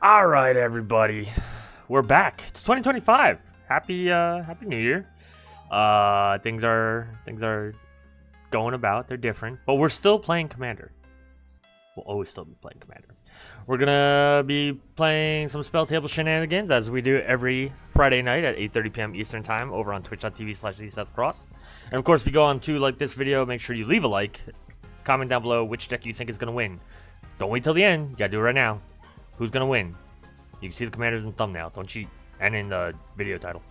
All right, everybody, we're back. It's 2025. Happy New Year. Things are going about. They're different, but we're still playing Commander. We'll always still be playing Commander. We're gonna be playing some Spelltable ShEnAnIgAnS as we do every Friday night at 8:30 p.m. Eastern Time over on twitch.tv/Seth Cross. And of course, if you go on to like this video, make sure you leave a like, comment down below which deck you think is gonna win. Don't wait till the end. You gotta do it right now. Who's gonna win? You can see the commanders in the thumbnail. Don't cheat. And in the video title.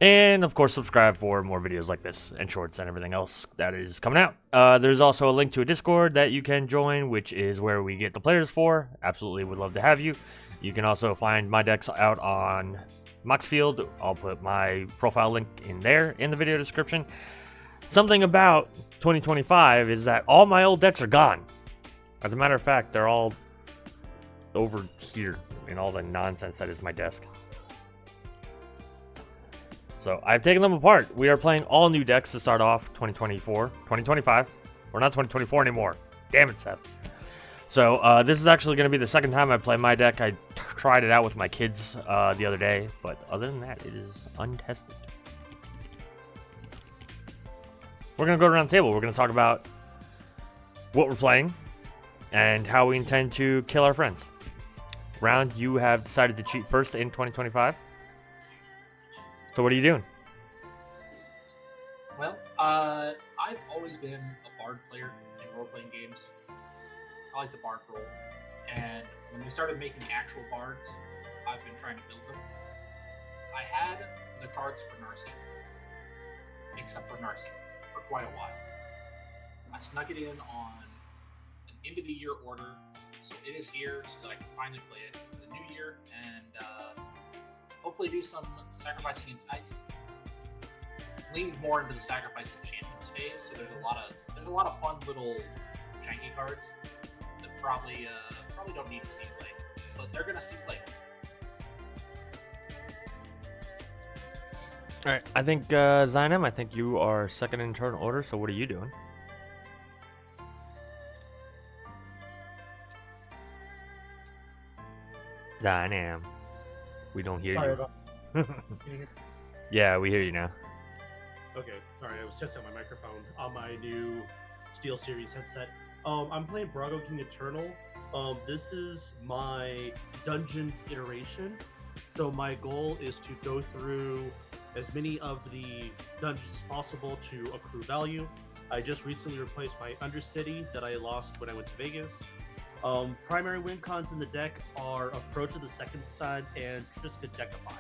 And of course, subscribe for more videos like this and shorts and everything else that is coming out. There's also a link to a Discord that you can join, which is where we get the players for. Absolutely would love to have you. You can also find my decks out on Moxfield. I'll put my profile link in there in the video description. Something about 2025 is that all my old decks are gone. As a matter of fact, they're all over here in all the nonsense that is my desk. So I've taken them apart. We are playing all new decks to start off 2025. We're not 2024 anymore. Damn it, Seth. So this is actually going to be the second time I play my deck. I tried it out with my kids the other day, but other than that, it is untested. We're going to go around the table. We're going to talk about what we're playing and how we intend to kill our friends. Round, you have decided to cheat first in 2025. So what are you doing? Well, I've always been a bard player in role-playing games. I like the bard role. And when we started making actual bards, I've been trying to build them. I had the cards for Narci, except for Narci, for quite a while. I snuck it in on an end-of-the-year order, so it is here so that I can finally play it for the new year and hopefully do some sacrificing. I leaned more into the sacrifice enchantments phase, so there's a lot of fun little janky cards that probably don't need to see play, but they're gonna see play. All right, I think Xynam, I think you are second in turn order. So what are you doing? Xynam, we don't hear Sorry you. about Yeah, we hear you now. Okay, sorry, I was testing my microphone on my new Steel Series headset. I'm playing Brago King Eternal. This is my Dungeons iteration. So my goal is to go through as many of the dungeons as possible to accrue value. I just recently replaced my Undercity that I lost when I went to Vegas. Primary win cons in the deck are Approach of the Second Sun and Triska Decafile.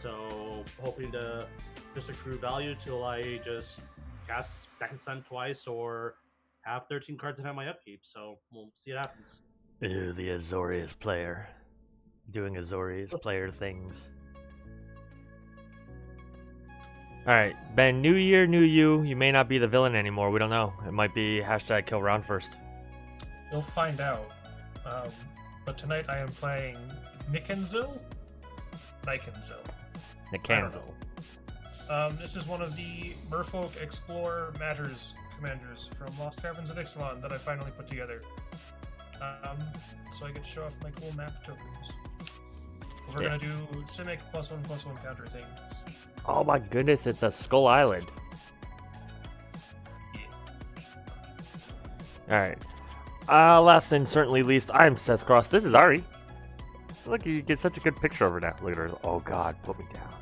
So hoping to just accrue value till I just cast Second Sun twice or have 13 cards and have my upkeep. So we'll see what happens. Ew, the Azorius player. Doing Azorius player things. Alright, Ben, new year, new you. You may not be the villain anymore. We don't know. It might be hashtag kill round first. You'll find out. But tonight I am playing Nikenzo. Nikanzo. This is one of the Merfolk Explore Matters commanders from Lost Caverns of Ixalan that I finally put together. So I get to show off my cool map tokens. We're gonna do Simic +1/+1 counter things. Oh my goodness, it's a Skull Island. Alright. Last and certainly least, I'm Seth Cross. This is Ari. Look, you get such a good picture of her now. Look at her. Oh god, put me down.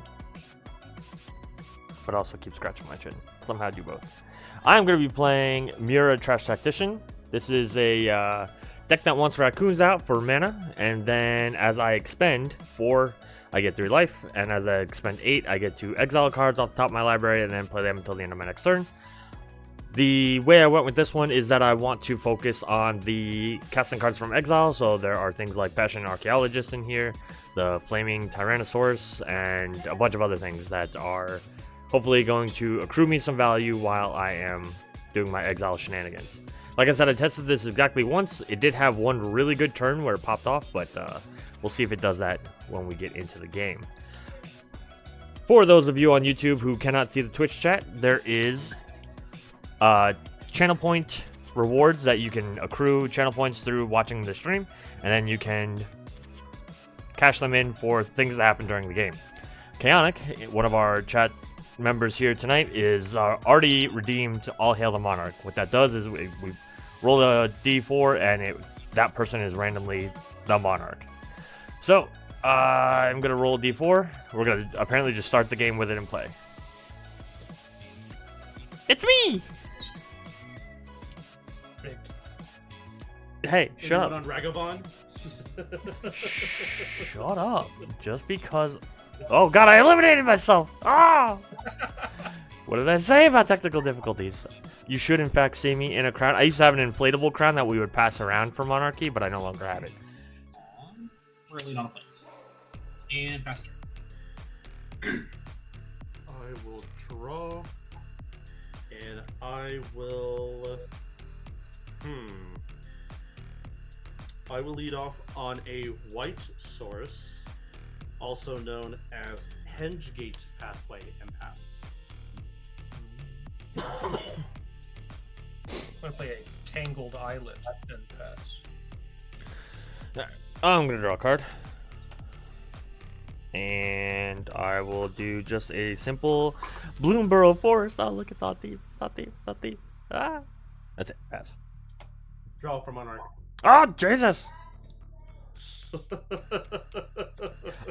But also keep scratching my chin. Somehow do both. I'm going to be playing Mura Trash Tactician. This is a deck that wants raccoons out for mana, and then as I expend 4, I get 3 life, and as I expend 8, I get to exile cards off the top of my library and then play them until the end of my next turn. The way I went with this one is that I want to focus on the casting cards from exile, so there are things like Passion Archaeologist in here, the Flaming Tyrannosaurus, and a bunch of other things that are hopefully going to accrue me some value while I am doing my exile shenanigans. Like I said, I tested this exactly once. It did have one really good turn where it popped off, but we'll see if it does that when we get into the game. For those of you on YouTube who cannot see the Twitch chat, there is channel point rewards that you can accrue channel points through watching the stream, and then you can cash them in for things that happen during the game. Chaotic, one of our chat members here tonight, is already redeemed All Hail the Monarch. What that does is we roll a d4 and that person is randomly the Monarch. So I'm gonna roll a d4. We're gonna apparently just start the game with it and play. It's me. Rigged. Hey, shut up. On Ragavan? Shut up. Just because. Oh god, I eliminated myself! Ah! What did I say about technical difficulties? You should in fact see me in a crown. I used to have an inflatable crown that we would pass around for Monarchy, but I no longer have it. We're lead on a place. And pass turn. I will draw. And I will... I will lead off on a white source, also known as Hengegate Pathway Impasse. I'm gonna play a Tangled Islet and pass. I'm gonna draw a card. And I will do just a simple Bloomburrow Forest. Oh, look at that thief. Ah! That's it. Pass. Draw from Monarch. Oh, Jesus!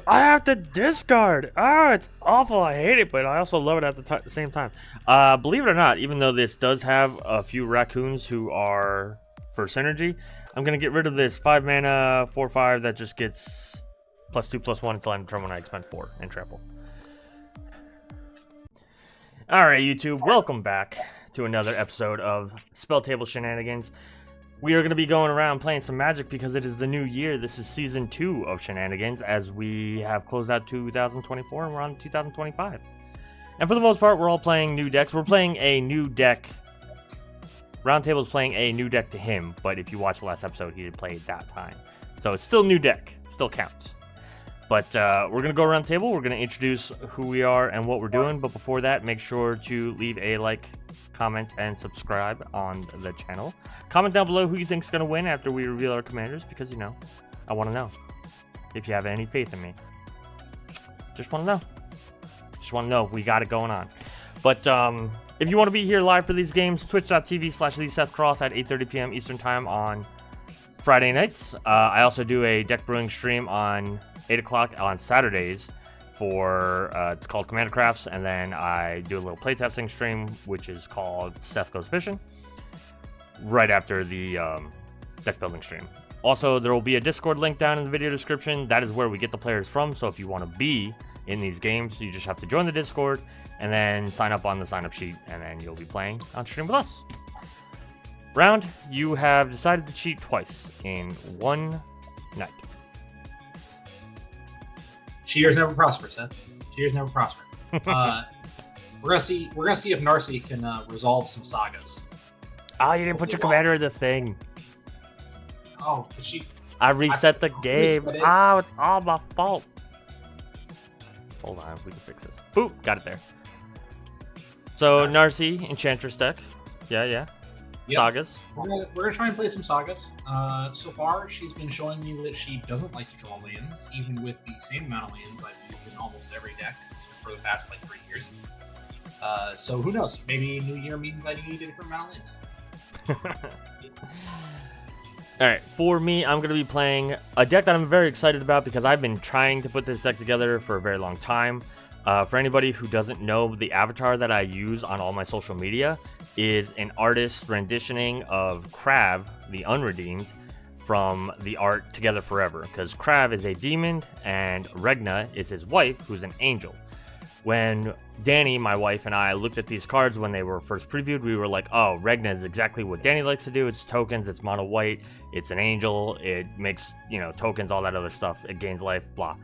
I have to discard! Oh, it's awful. I hate it, but I also love it at the same time. Believe it or not, even though this does have a few raccoons who are for synergy, I'm going to get rid of this 5 mana 4/5 that just gets +2/+1 until I'm determined when I expend 4 and trample. Alright, YouTube, welcome back to another episode of Spelltable ShEnAnIgAnS. We are going to be going around playing some Magic because it is the new year. This is Season 2 of ShEnAnIgANS as we have closed out 2024 and we're on 2025. And for the most part, we're all playing new decks. We're playing a new deck. Roundtable is playing a new deck to him, but if you watch the last episode, he did play it that time. So it's still new deck. Still counts. But we're going to go around the table. We're going to introduce who we are and what we're doing. But before that, make sure to leave a like, comment, and subscribe on the channel. Comment down below who you think is going to win after we reveal our commanders, because, you know, I want to know if you have any faith in me. Just want to know. Just want to know if we got it going on. But if you want to be here live for these games, twitch.tv/Seth at 8:30 p.m. Eastern Time on Friday nights. I also do a deck brewing stream on 8 o'clock on Saturdays for, it's called Commander Crafts, and then I do a little playtesting stream, which is called Seth Goes Fishing, right after the deck building stream. Also, there will be a Discord link down in the video description. That is where we get the players from, so if you want to be in these games, you just have to join the Discord, and then sign up on the sign-up sheet, and then you'll be playing on stream with us. Round, you have decided to cheat twice in one night. Cheaters never prosper, Seth. Cheaters never prosper. We're gonna see if Narci can resolve some sagas. Oh, you didn't put your commander in the thing. Oh, did she? I reset the game. Reset it. Oh, it's all my fault. Hold on, we can fix this. Boop, got it there. So Narci, Enchantress deck. Yeah. Yep. Sagas. We're gonna try and play some sagas. So far, she's been showing me that she doesn't like to draw lands, even with the same amount of lands I've used in almost every deck for the past like 3 years. So who knows? Maybe New Year means I need a different amount of lands. Alright, for me, I'm going to be playing a deck that I'm very excited about because I've been trying to put this deck together for a very long time. For anybody who doesn't know, the avatar that I use on all my social media is an artist renditioning of Krav, the Unredeemed, from the art Together Forever. Because Krav is a demon and Regna is his wife, who's an angel. When Danny, my wife, and I looked at these cards when they were first previewed, we were like, oh, Regna is exactly what Danny likes to do. It's tokens, it's mono white, it's an angel, it makes, you know, tokens, all that other stuff, it gains life, blah.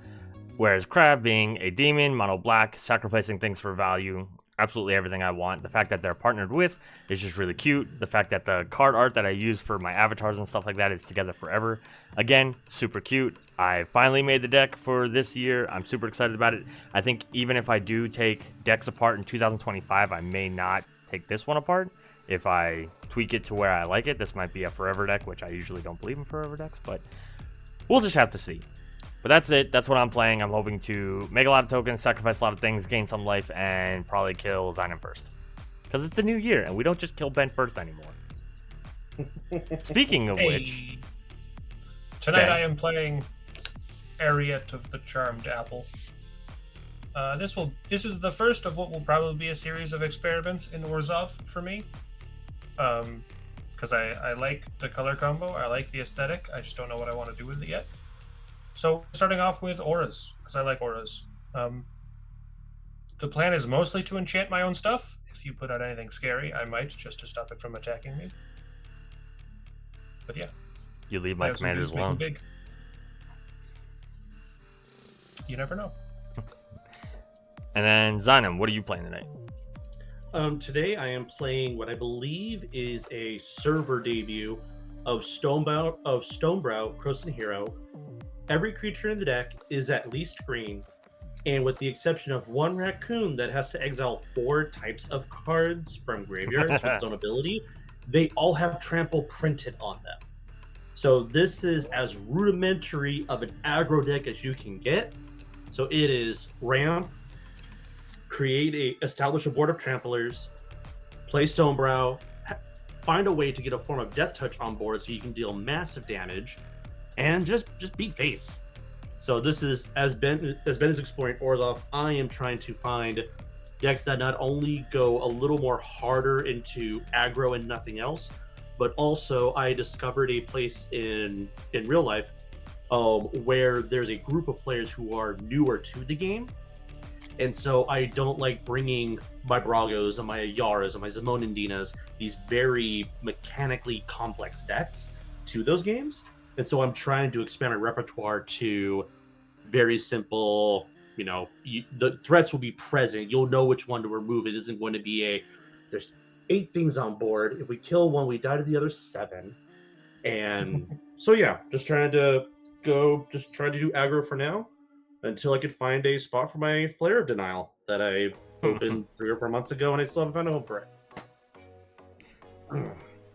Whereas Krav being a demon, mono black, sacrificing things for value, absolutely everything I want. The fact that they're partnered with is just really cute. The fact that the card art that I use for my avatars and stuff like that is Together Forever. Again, super cute. I finally made the deck for this year. I'm super excited about it. I think even if I do take decks apart in 2025, I may not take this one apart. If I tweak it to where I like it, this might be a forever deck, which I usually don't believe in forever decks, but we'll just have to see. But that's it. That's what I'm playing. I'm hoping to make a lot of tokens, sacrifice a lot of things, gain some life, and probably kill Xynam first. Because it's a new year, and we don't just kill Ben first anymore. Speaking of which... Tonight Ben. I am playing Eriette of the Charmed Apple. This is the first of what will probably be a series of experiments in Orzhov for me. Because I like the color combo, I like the aesthetic, I just don't know what I want to do with it yet. So starting off with auras, because I like auras. The plan is mostly to enchant my own stuff. If you put out anything scary, I might, just to stop it from attacking me. But yeah. You leave my commanders alone. Big. You never know. And then Xynam, what are you playing tonight? Today I am playing what I believe is a server debut of Stonebrow Krosan Hero. Every creature in the deck is at least green, and with the exception of one raccoon that has to exile 4 types of cards from graveyards with its own ability, they all have trample printed on them. So this is as rudimentary of an aggro deck as you can get. So it is ramp, establish a board of tramplers, play Stonebrow, find a way to get a form of Death Touch on board so you can deal massive damage, and just beat face. So this is, as Ben is exploring Orzhov, I am trying to find decks that not only go a little more harder into aggro and nothing else, but also I discovered a place in real life where there's a group of players who are newer to the game. And so I don't like bringing my Bragos and my Yaras and my Zamonandinas, these very mechanically complex decks, to those games. And so I'm trying to expand my repertoire to very simple, the threats will be present. You'll know which one to remove. It isn't going to be there's 8 things on board. If we kill one, we die to the other 7. And so yeah, just trying to do aggro for now until I could find a spot for my Flare of Denial that I opened 3 or 4 months ago, and I still haven't found a home for it.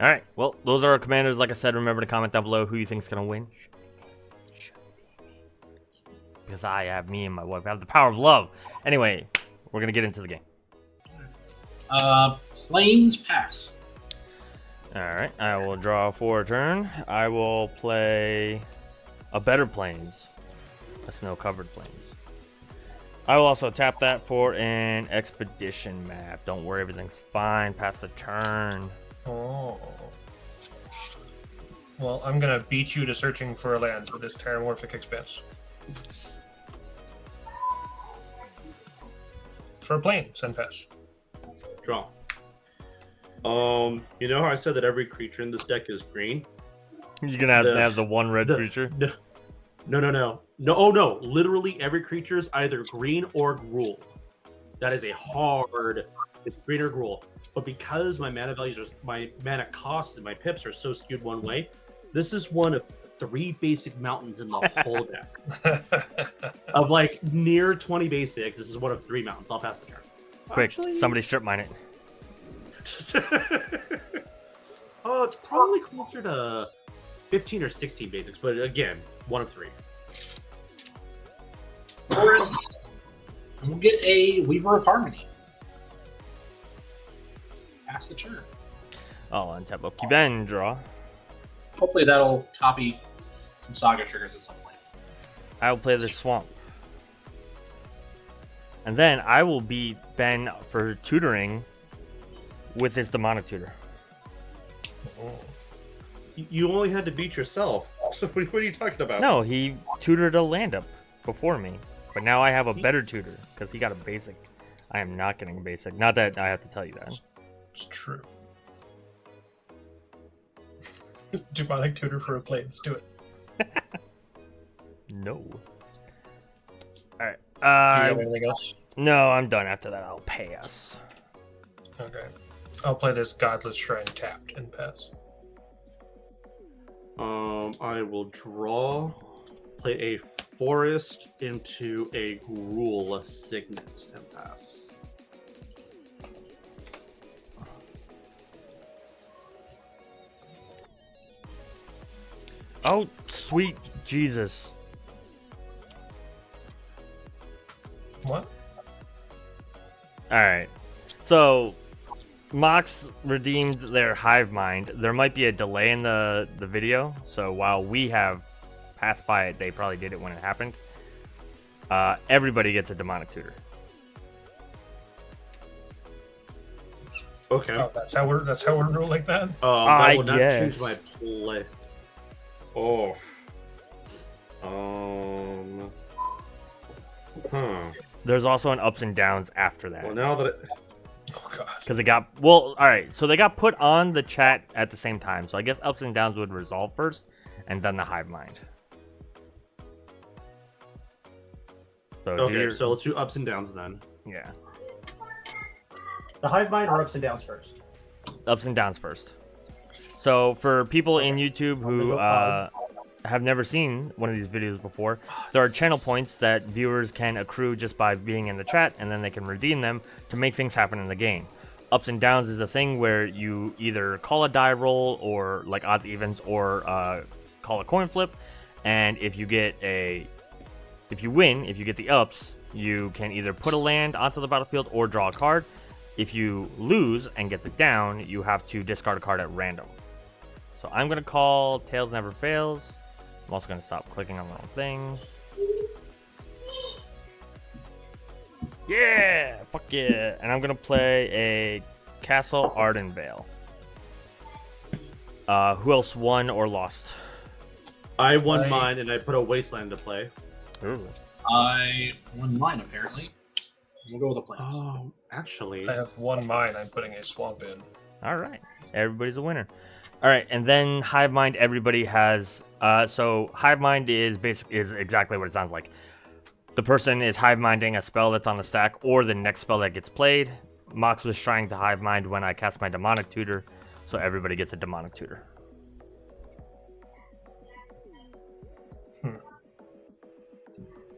All right. Well, those are our commanders. Like I said, remember to comment down below who you think's gonna win. Because I have me and my wife have the power of love. Anyway, we're gonna get into the game. Plains pass. All right. I will draw for a turn. I will play a better plains, a snow-covered plains. I will also tap that for an expedition map. Don't worry, everything's fine. Pass the turn. Oh. Well, I'm gonna beat you to searching for a land with this Terramorphic Expanse. For a plane, send pass. Draw. You know how I said that every creature in this deck is green? You're gonna have to have the one red creature? No. Oh no, literally every creature is either green or Gruul. That is it's green or Gruul. But because my mana my mana costs and my pips are so skewed one way, this is one of 3 basic mountains in the whole deck. Of like near 20 basics, this is one of 3 mountains. I'll pass the turn. Quick, somebody strip mine it. Oh, it's probably closer to 15 or 16 basics, but again, one of 3. Forest. And we'll get a Weaver of Harmony. Pass the turn. I'll untap Loki Ben, draw. Hopefully that'll copy some Saga triggers at some point. I will play the swamp. And then I will beat Ben for tutoring with his demonic tutor. You only had to beat yourself. What are you talking about? No, he tutored a land up before me. But now I have a better tutor because he got a basic. I am not getting a basic. Not that I have to tell you that. It's true. Demonic tutor for a plains. Do it. No. Alright. Do you have anything else? No, I'm done after that. I'll pass. Okay. I'll play this Godless Shrine tapped and pass. I will play a forest into a Gruul Signet and pass. Oh, sweet Jesus. What? Alright. So, Mox redeemed their hive mind. There might be a delay in the video, so while we have passed by it, they probably did it when it happened. Everybody gets a demonic tutor. Okay. Oh, that's how we're ruling that. That will not guess. change my play. Oh. There's also an ups and downs after that. Well, now that Oh god. Because they got, well, alright, so they got put on the chat at the same time. So I guess ups and downs would resolve first, and then the hive mind. So okay, so let's do ups and downs then. yeah, The hive mind or ups and downs first? ups and downs first. So for people in YouTube who have never seen one of these videos before, there are channel points that viewers can accrue just by being in the chat, and then they can redeem them to make things happen in the game. Ups and downs is a thing where you either call a die roll, or like odds evens, or call a coin flip, and if you get if you win, if you get the ups, you can either put a land onto the battlefield or draw a card. If you lose and get the down, you have to discard a card at random. So I'm going to call Tails Never Fails. I'm also going to stop clicking on the wrong thing. Yeah! Fuck yeah! And I'm going to play a Castle Ardenvale. Who else won or lost? I won mine, and I put a wasteland to play. Ooh. I won mine, apparently. We'll go with the plants. Oh, actually, I have one mine. I'm putting a swamp in. Alright. Everybody's a winner. Alright, and then Hive Mind, everybody has... so Hive Mind is exactly what it sounds like. The person is hive minding a spell that's on the stack, or the next spell that gets played. Mox was trying to hive mind when I cast my demonic tutor, so everybody gets a demonic tutor.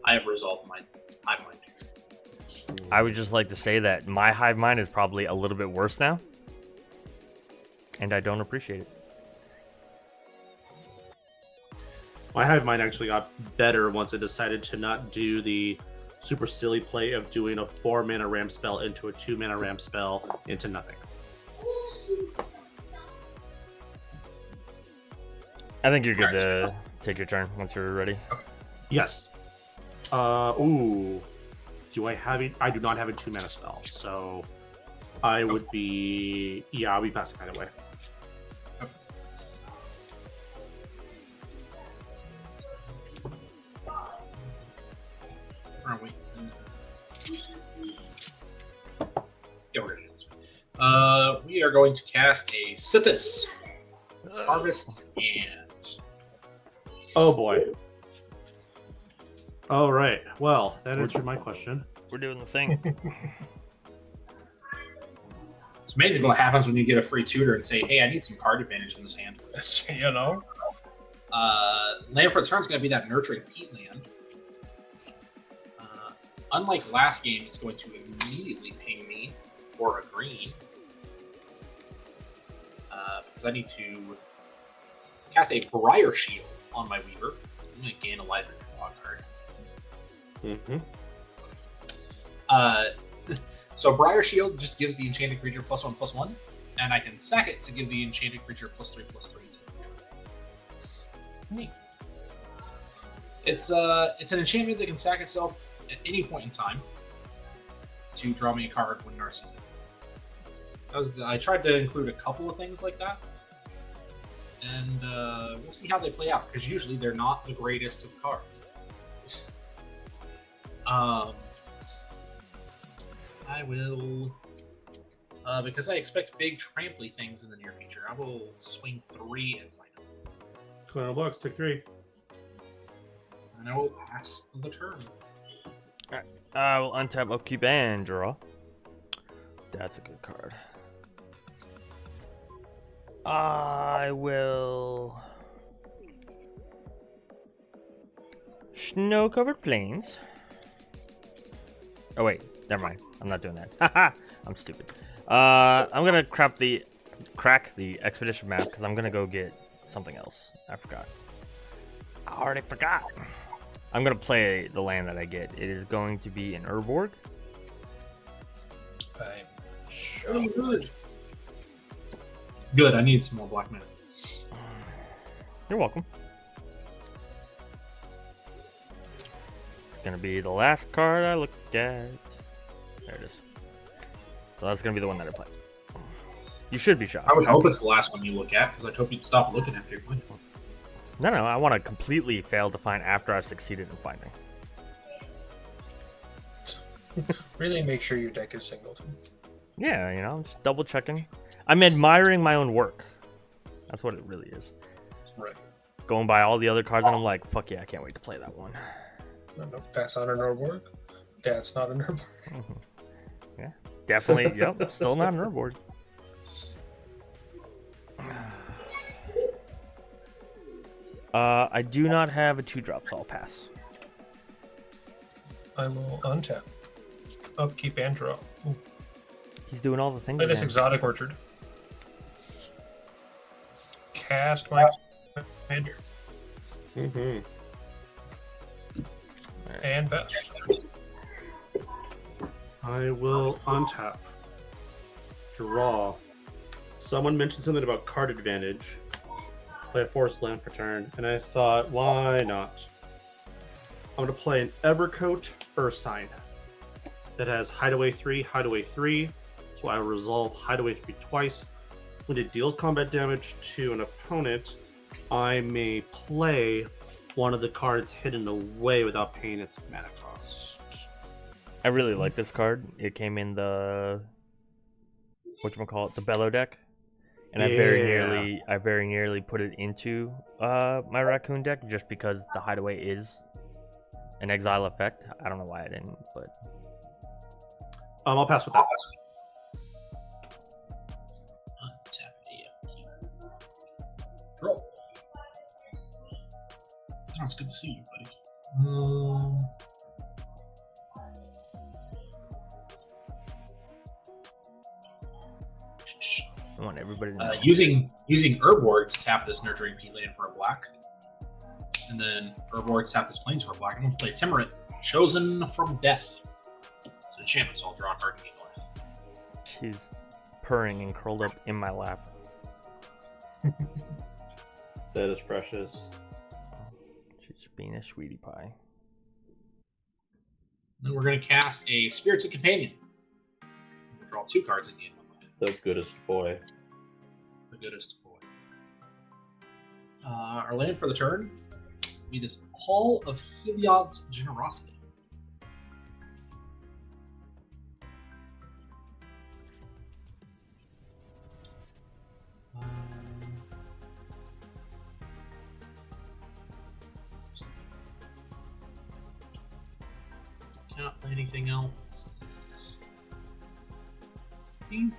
I have resolved my hive mind. I would just like to say that my hive mind is probably a little bit worse now, and I don't appreciate it. my hive mind actually got better once I decided to not do the super silly play of doing a 4-mana ramp spell into a 2-mana ramp spell into nothing. I think you're good to take your turn once you're ready. Yes. Ooh. Do I have it? I do not have a 2-mana spell, so I would be... Yeah, I'll be passing that away. Where are we? Yeah, we're gonna do this. We are going to cast a Sithis. Harvests and... Oh boy. All right. Well, that answered my question. We're doing the thing. It's amazing what happens when you get a free tutor and say, hey, I need some card advantage in this hand. You know? Land for the turn is going to be that Nurturing Peat land. Unlike last game, it's going to immediately ping me for a green. Because I need to cast a Briar Shield on my Weaver. I'm going to gain a life and draw a card. So Briar Shield just gives the enchanted creature +1/+1, and I can sack it to give the enchanted creature +3/+3. Neat. It's an enchantment that can sack itself at any point in time to draw me a card when Narci's in. I tried to include a couple of things like that, and we'll see how they play out, because usually they're not the greatest of cards. I will, because I expect big tramply things in the near future, I will swing 3 at Xynam. 20 bucks, take 3. And I will pass the turn. I will untap, upkeep, and draw. That's a good card. I will... Snow-covered plains. Oh wait, never mind. I'm not doing that. Haha, I'm stupid. I'm gonna crack the expedition map because I'm gonna go get something else. I forgot. I already forgot. I'm gonna play the land that I get. It is going to be an Urborg. I'm Oh, good. Good. I need some more black mana. You're welcome. It's gonna be the last card I look at. There it is. So that's gonna be the one that I play. You should be shocked. I would hope it's the last one you look at, because I'd hope you'd stop looking after you find it. No, I want to completely fail to find after I've succeeded in finding. really make sure your deck is singleton. Yeah, you know, I'm just double checking. I'm admiring my own work. That's what it really is. Right. Going by all the other cards, and I'm like, fuck yeah, I can't wait to play that one. No, that's not an Urborg. That's not an Urborg. Yeah, definitely. Yep, still not an Urborg. I do not have a 2-drop, so I'll pass. I will untap. Upkeep and draw. Ooh. He's doing all the things. Play this again. exotic orchard. Cast my commander. Mm-hmm. And pass. I will untap. Draw. Someone mentioned something about card advantage. Play a forest land per turn, and I thought, why not? I'm going to play an Evercoat Ursine that has Hideaway 3, Hideaway 3, so I resolve Hideaway 3 twice. When it deals combat damage to an opponent, I may play one of the cards hidden away without paying its mana cost. I really like this card. It came in the whatchamacallit, the Bellow deck. And I very nearly put it into my Raccoon deck just because the Hideaway is an exile effect. I don't know why I didn't, but I'll pass with that. Untap the draw. Oh, it's good to see you, buddy. I want everybody to know. Using Urborg to tap this Nurturing Peat land for a black, and then Urborg to tap this Plains for a black. I'm going to play Timorant, Chosen from Death. It's an enchantment, so I'll draw a card and gain life. She's purring and curled up in my lap. That is precious. She's being a sweetie pie. Then we're going to cast a Spirited Companion. We'll draw 2 cards and gain 1 life. The goodest boy. The goodest boy. Our land for the turn will be this Hall of Heliod's Generosity. Cannot play anything else. I think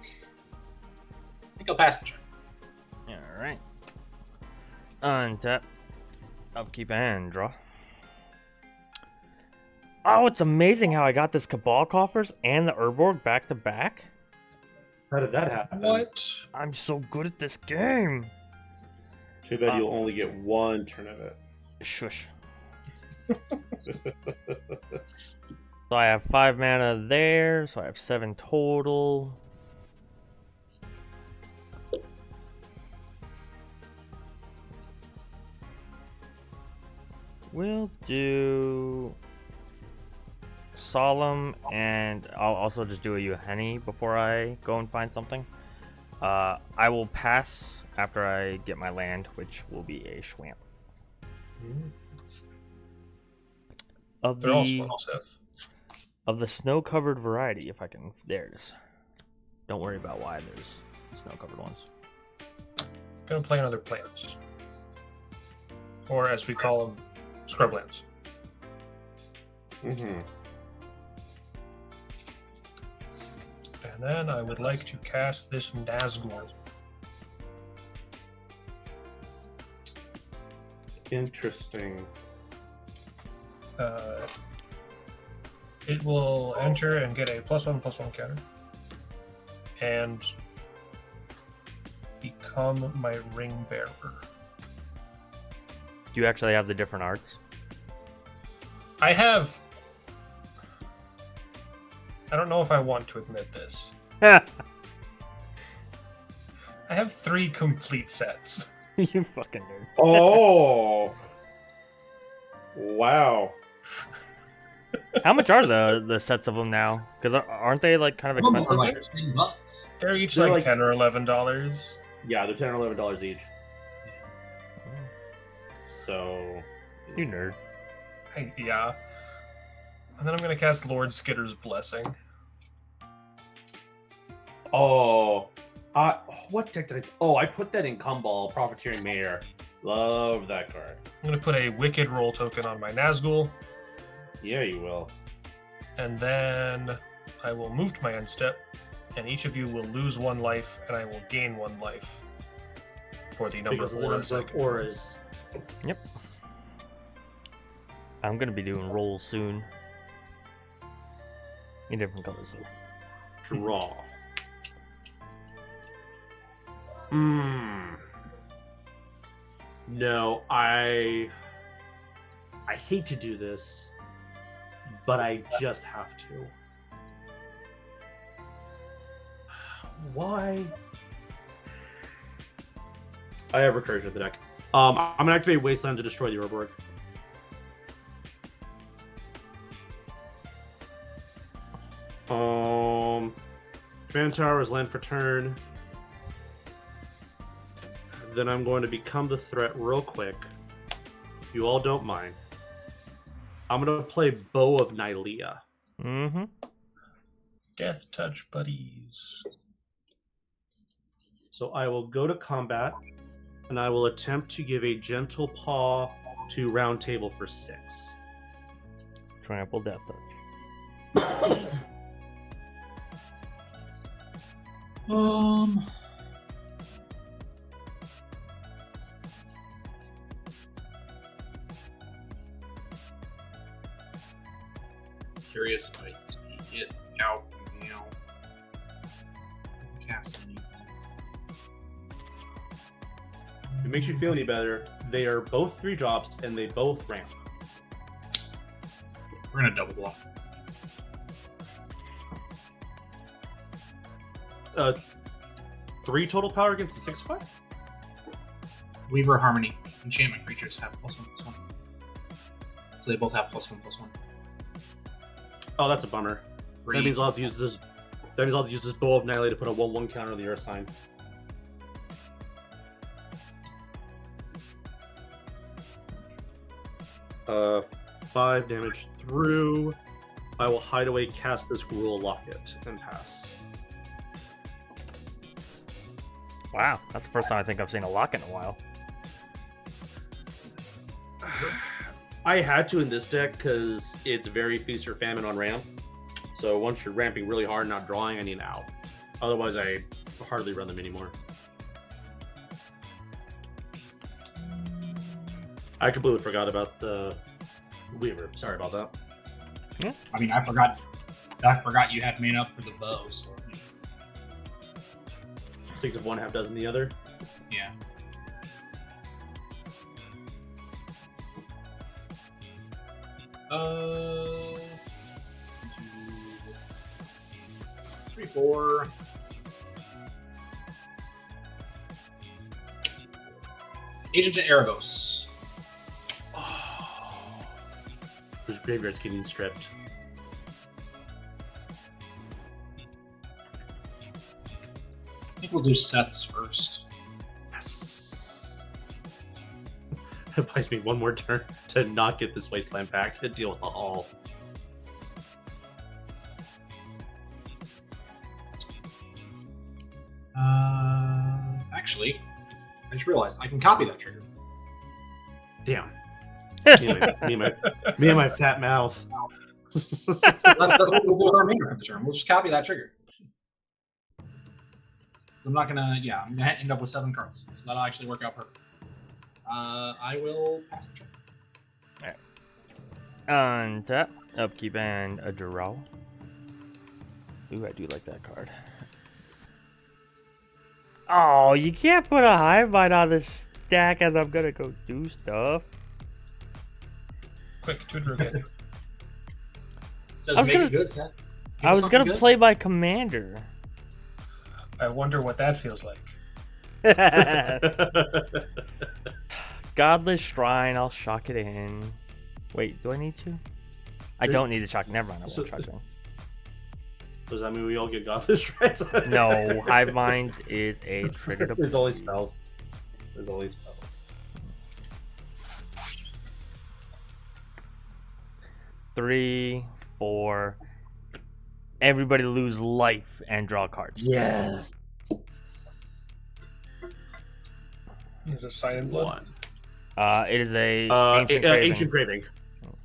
I'll pass the turn. Alright. Untap. Upkeep and draw. Oh, it's amazing how I got this Cabal Coffers and the Urborg back to back. How did that happen? What? I'm so good at this game. Too bad you'll only get 1 turn of it. Shush. So I have 5 mana there, so I have 7 total. We'll do Solemn, and I'll also just do a Yuheni before I go and find something. I will pass after I get my land, which will be a Schwamp. They're all small, Seth. Of the snow-covered variety, if I can... There it is. Don't worry about why there's snow-covered ones. Gonna play another plants. Or as we call them, scrublands. Mm-hmm. And then I would like to cast this Nazgul. Interesting. It will enter and get a +1/+1 counter. And become my ring bearer. Do you actually have the different arts? I have. I don't know if I want to admit this. I have 3 complete sets. You fucking nerd. Oh. Wow. How much are the sets of them now? Because aren't they like kind of Some of them expensive? are like $10. They're each They're like like- $10 or $11. Yeah, they're $10 or $11 each. So. You nerd. Yeah. And then I'm gonna cast Lord Skitter's Blessing. Oh. What deck did I? Oh, I put that in Kumbal, Profiteering Mayor. Love that card. I'm gonna put a Wicked Roll token on my Nazgul, Yeah, you will. and then I will move to my end step, and each of you will lose 1 life, and I will gain 1 life for the number Because of of the auras. I number of control. auras. Yep. I'm gonna be doing rolls soon. In different colors. Draw. Hmm. No, I hate to do this, but I just have to. Why? I have recursion at the deck. I'm gonna activate Wasteland to destroy the Ouroboros. Command Tower is land for turn. Then I'm going to become the threat real quick. If you all don't mind. I'm going to play Bow of Nylea. Mm-hmm. Death Touch Buddies. So I will go to combat, and I will attempt to give a Gentle Paw to Roundtable for 6. Trample Death Touch. Curious if I take it out now. Cast anything. If it makes you feel any better, they are both 3 drops, and they both ramp. We're gonna double block. 3 total power against the 6/5? Weaver Harmony. Enchantment creatures have +1/+1. So they both have +1/+1. Oh, that's a bummer. That means I'll have to use this. That means I'll have to use this Bow of Nylea to put a 1/1 counter on the Earth sign. Uh, 5 damage through. I will Hideaway, cast this Gruul, lock it, and pass. Wow, that's the first time I think I've seen a lock in a while. I had to in this deck because it's very feast or famine on ramp. So once you're ramping really hard and not drawing, I need an out. Otherwise, I hardly run them anymore. I completely forgot about the Weaver. Sorry about that. I mean, I forgot you had mana up for the bow, so 6 of one, half dozen the other. yeah. Uh, 3, 4. Agent of Erebos. Whose graveyard's getting stripped. I think we'll do Seth's first. Yes. It buys me one more turn to not get this Wasteland back to deal with the all. Actually, I just realized I can copy that trigger. Damn. me and my fat mouth. That's what we'll do with our mana for the turn. We'll just copy that trigger. So I'm gonna end up with 7 cards. So that'll actually work out perfect. I will pass the turn. Untap, upkeep, and a draw. Ooh, I do like that card. Oh, you can't put a Hive-Mind on this stack as I'm gonna go do stuff. Quick, Tutor again. Says I was make gonna- it good, Seth. Give I us was something gonna good. play by commander. I wonder what that feels like. Godless Shrine, I'll shock it in. Wait, do I need to? I don't need to shock. Never mind, I won't shock it in. Does that mean we all get godless shrines? No, Hive Mind is a trigger to There's only spells. There's only spells. 3, 4. Everybody lose life and draw cards. Yes. Is it Sign in Blood? One. It is a Ancient ancient craving. Craving.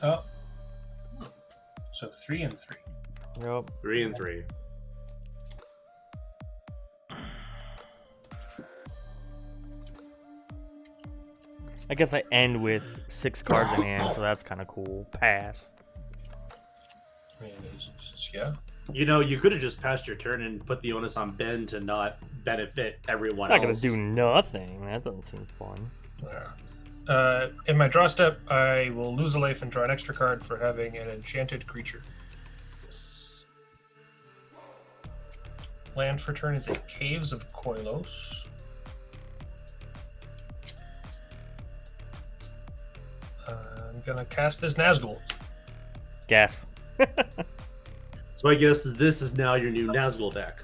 Oh. So 3 and 3. Yep. 3 and 3. I guess I end with 6 cards in hand, so that's kind of cool. Pass. Yeah. You know, you could have just passed your turn and put the onus on Ben to not benefit everyone Not else. gonna do nothing. That doesn't seem fun. Yeah. In my draw step, I will lose a life and draw an extra card for having an enchanted creature. Land for turn is a Caves of Koilos. I'm gonna cast this Nazgul. Gasp. So I guess this is now your new Nazgul deck.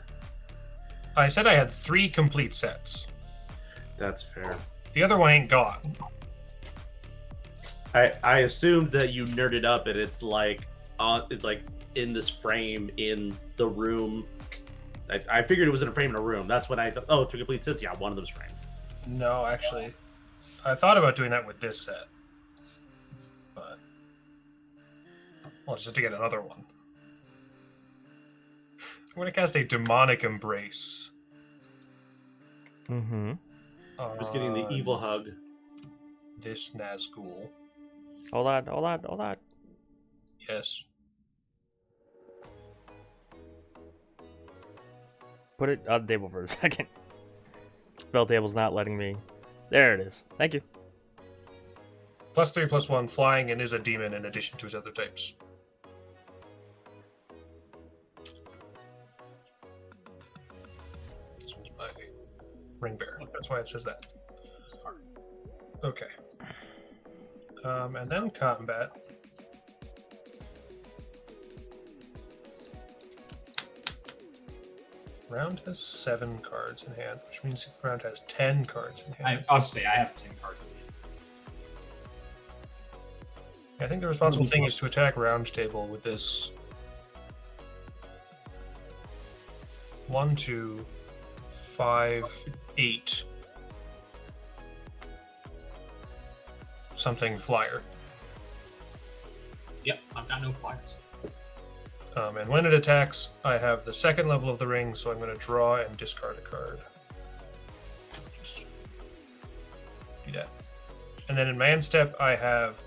I said I had 3 complete sets. That's fair. The other one ain't gone. I assumed that you nerded up and it's like in this frame in the room. I figured it was in a frame in a room. That's when I thought, oh, 3 complete sets. Yeah, one of them's framed. No, actually, I thought about doing that with this set, but well, just to get another one. I'm gonna cast a Demonic Embrace. Mm-hmm. Just getting the evil hug. This Nazgul. Hold on. Yes. Put it on the table for a second. Spelltable's not letting me. There it is. Thank you. +3/+1 flying and is a demon in addition to his other types. This one's my ring bearer. That's why it says that. Okay. And then combat. Round has 7 cards in hand, which means round has 10 cards in hand. I'll say I have 10 cards. I think the responsible thing is to attack Roundtable with this 1, 2, 5, 8 something flyer. Yep, I've got no flyers. And when it attacks, I have the 2nd level of the ring, so I'm going to draw and discard a card. Just do that. And then in my end step, I have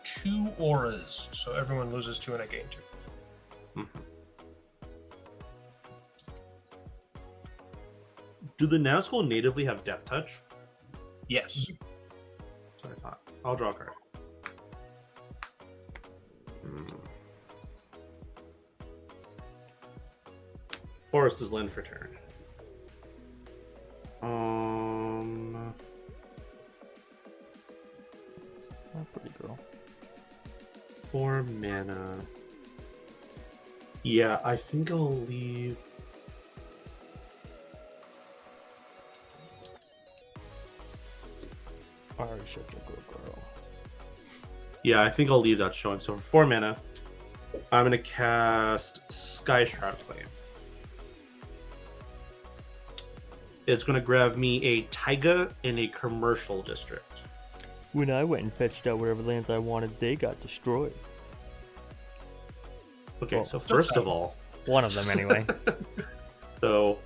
2 auras, so everyone loses 2 and I gain 2. Mm-hmm. Do the Nazgul natively have Death Touch? Yes. That's what I thought. I'll draw a card. Forest is land for turn. Oh, pretty girl. 4 mana. Yeah, I think I'll leave. Alright, such a good girl. Yeah, I think I'll leave that showing. So for 4 mana, I'm gonna cast Sky Shroud Claim. It's gonna grab me a taiga in a commercial district. When I went and fetched out whatever lands I wanted, they got destroyed. Okay, Well, so first of all, One of them, anyway. so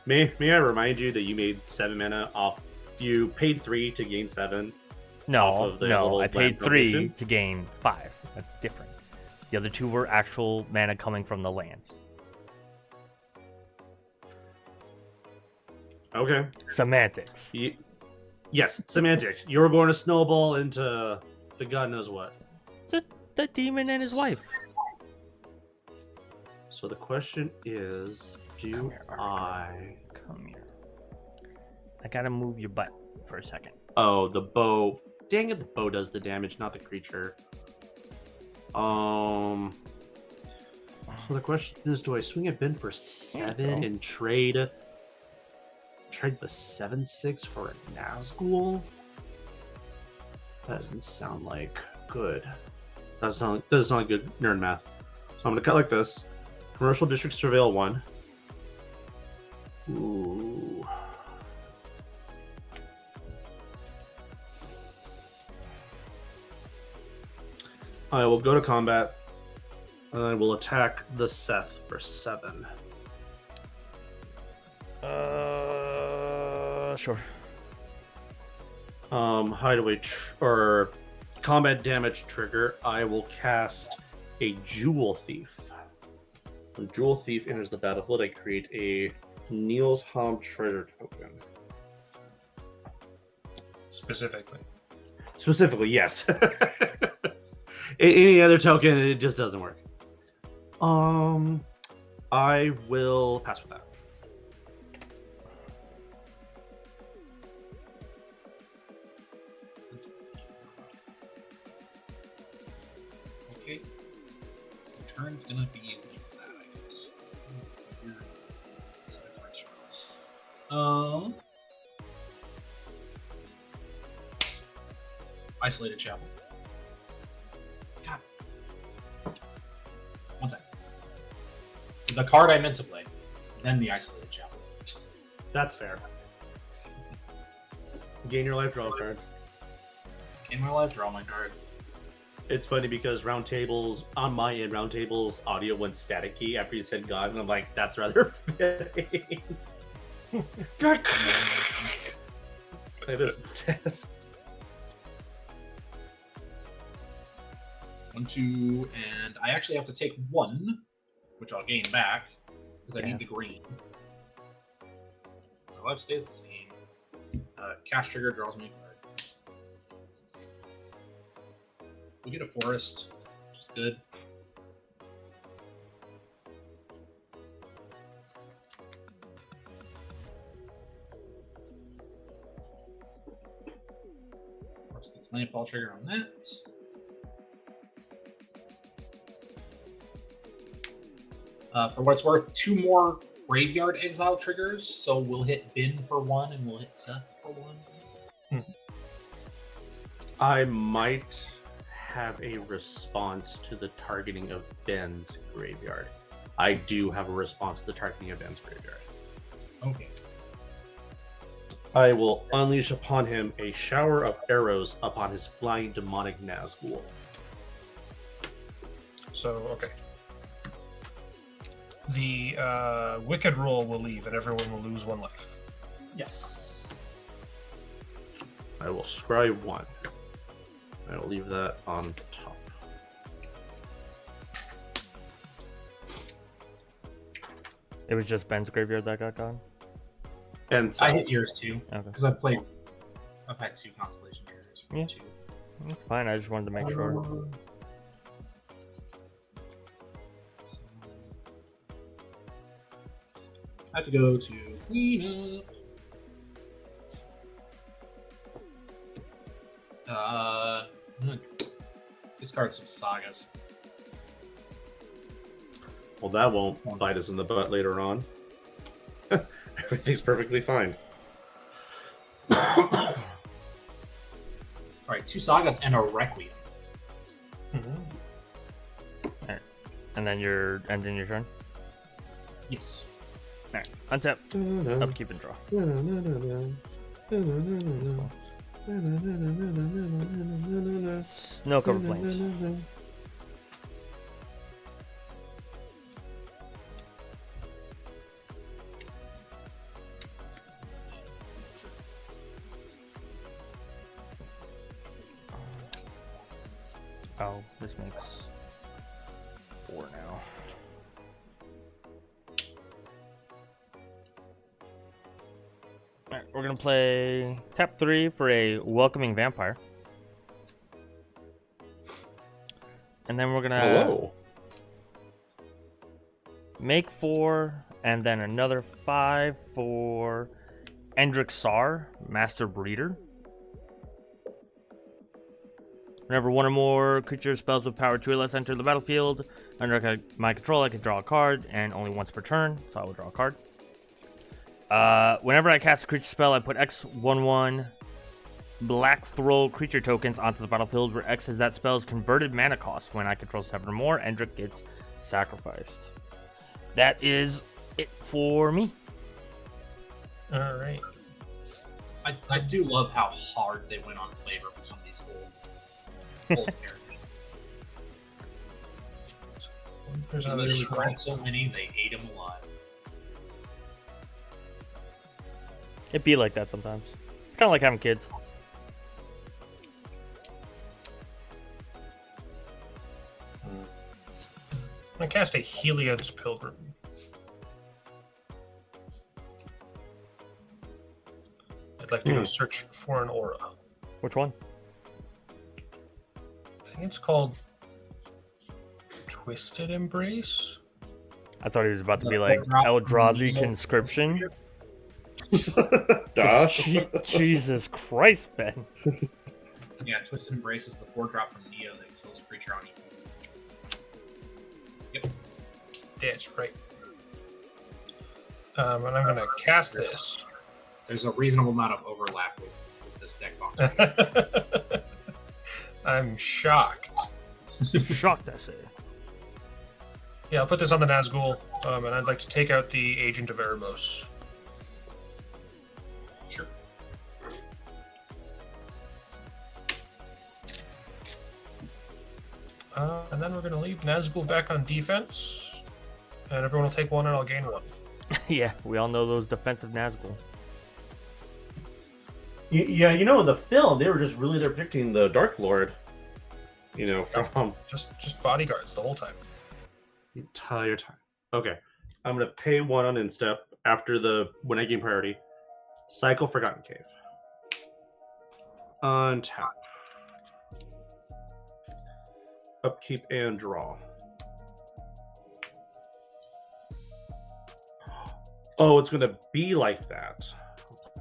may I remind you that you made 7 mana off. You paid 3 to gain 7. No, Off of the no, little I paid land 3 rotation? to gain 5. That's different. The other 2 were actual mana coming from the lands. Okay. Semantics. Yes, semantics. You were going to snowball into the god knows what. the demon and his wife. So the question is, do I... Come here. I gotta move your butt for a second. Oh, the bow. Dang it, the bow does the damage, not the creature. So the question is, do I swing at Ben for 7 and trade the 7/6 for a Nazgul? That doesn't sound like good. Doesn't sound like good nerd math. So I'm gonna cut like this. Commercial District Surveil 1. Ooh. I will go to combat, and I will attack the Seth for 7. Sure. Hideaway or combat damage trigger. I will cast a Jewel Thief. When Jewel Thief enters the battlefield, I create a Niels Hom treasure token. Specifically. Specifically, yes. Any other token, it just doesn't work. I will pass with that. Okay. The turn's gonna be like that, I guess. Set of cards for us. Isolated Chapel. God. One sec. The card I meant to play, then the Isolated Chapel. That's fair. Gain your life, draw a card. In my life, draw my card. It's funny because Roundtable's, on my end, Roundtable's audio went staticky after you said God, and I'm like, that's rather fitting. God. Like this instead. 1, 2, and I actually have to take 1, which I'll gain back, because I need the green. My life stays the same. Cast trigger draws me a card. We get a forest, which is good. Of course, it's landfall trigger on that. For what it's worth, 2 more graveyard exile triggers, so we'll hit Ben for 1 and we'll hit Seth for 1. I might have a response to the targeting of Ben's graveyard. I do have a response to the targeting of Ben's graveyard. Okay. I will unleash upon him a shower of arrows upon his flying demonic Nazgul. So, okay. The Wicked rule will leave and everyone will lose 1 life. Yes. I will scry 1. I will leave that on top. It was just Ben's graveyard that got gone? And I hit yours too, Okay. because I've had 2 constellation triggers from Yeah. 2. That's fine, I just wanted to make sure. I have to go to clean up. I'm gonna discard some sagas. Well, that won't bite us in the butt later on. Everything's perfectly fine. Alright, 2 sagas and a requiem. Alright. And then you're ending your turn? Yes. Alright. Untap. Upkeep and draw. No cover planes. Oh, this makes 4 now. Alright, we're gonna play tap 3 for a Welcoming Vampire. And then we're gonna Hello. make 4, and then another 5 for Endrixar, Master Breeder. Whenever one or more creature spells with power 2 or less enter the battlefield, under my control, I can draw a card, and only once per turn, so I will draw a card. Whenever I cast a creature spell, I put X/1/1 black throw creature tokens onto the battlefield, where X is that spell's converted mana cost. When I control 7 or more, Endrick gets sacrificed. That is it for me. All right. I do love how hard they went on flavor for some of these old characters. There's They another literally swamp. brought so many, they ate them alive. It be like that sometimes. It's kind of like having kids. I'm gonna cast a Heliod's Pilgrim. I'd like to go search for an aura. Which one? I think it's called Twisted Embrace. I thought he was about to be like Eldrazi Conscription. Gosh. Jesus Christ, Ben. Yeah, Twisted Embrace is the 4-drop from Neo that kills creature on each. Yep. That's right. And I'm gonna cast this. There's a reasonable amount of overlap with this deck box. I'm shocked. Shocked, I say. Yeah, I'll put this on the Nazgul, and I'd like to take out the Agent of Erebos. Sure. And then we're going to leave Nazgul back on defense, and everyone will take 1 and I'll gain 1. Yeah, we all know those defensive Nazgul. Yeah, in the film, they were just really there predicting the Dark Lord. From Just bodyguards the whole time. the entire time. Okay, I'm gonna pay 1 on instep when I gain priority. Cycle Forgotten Cave. Untap. Upkeep and draw. Oh, it's gonna be like that.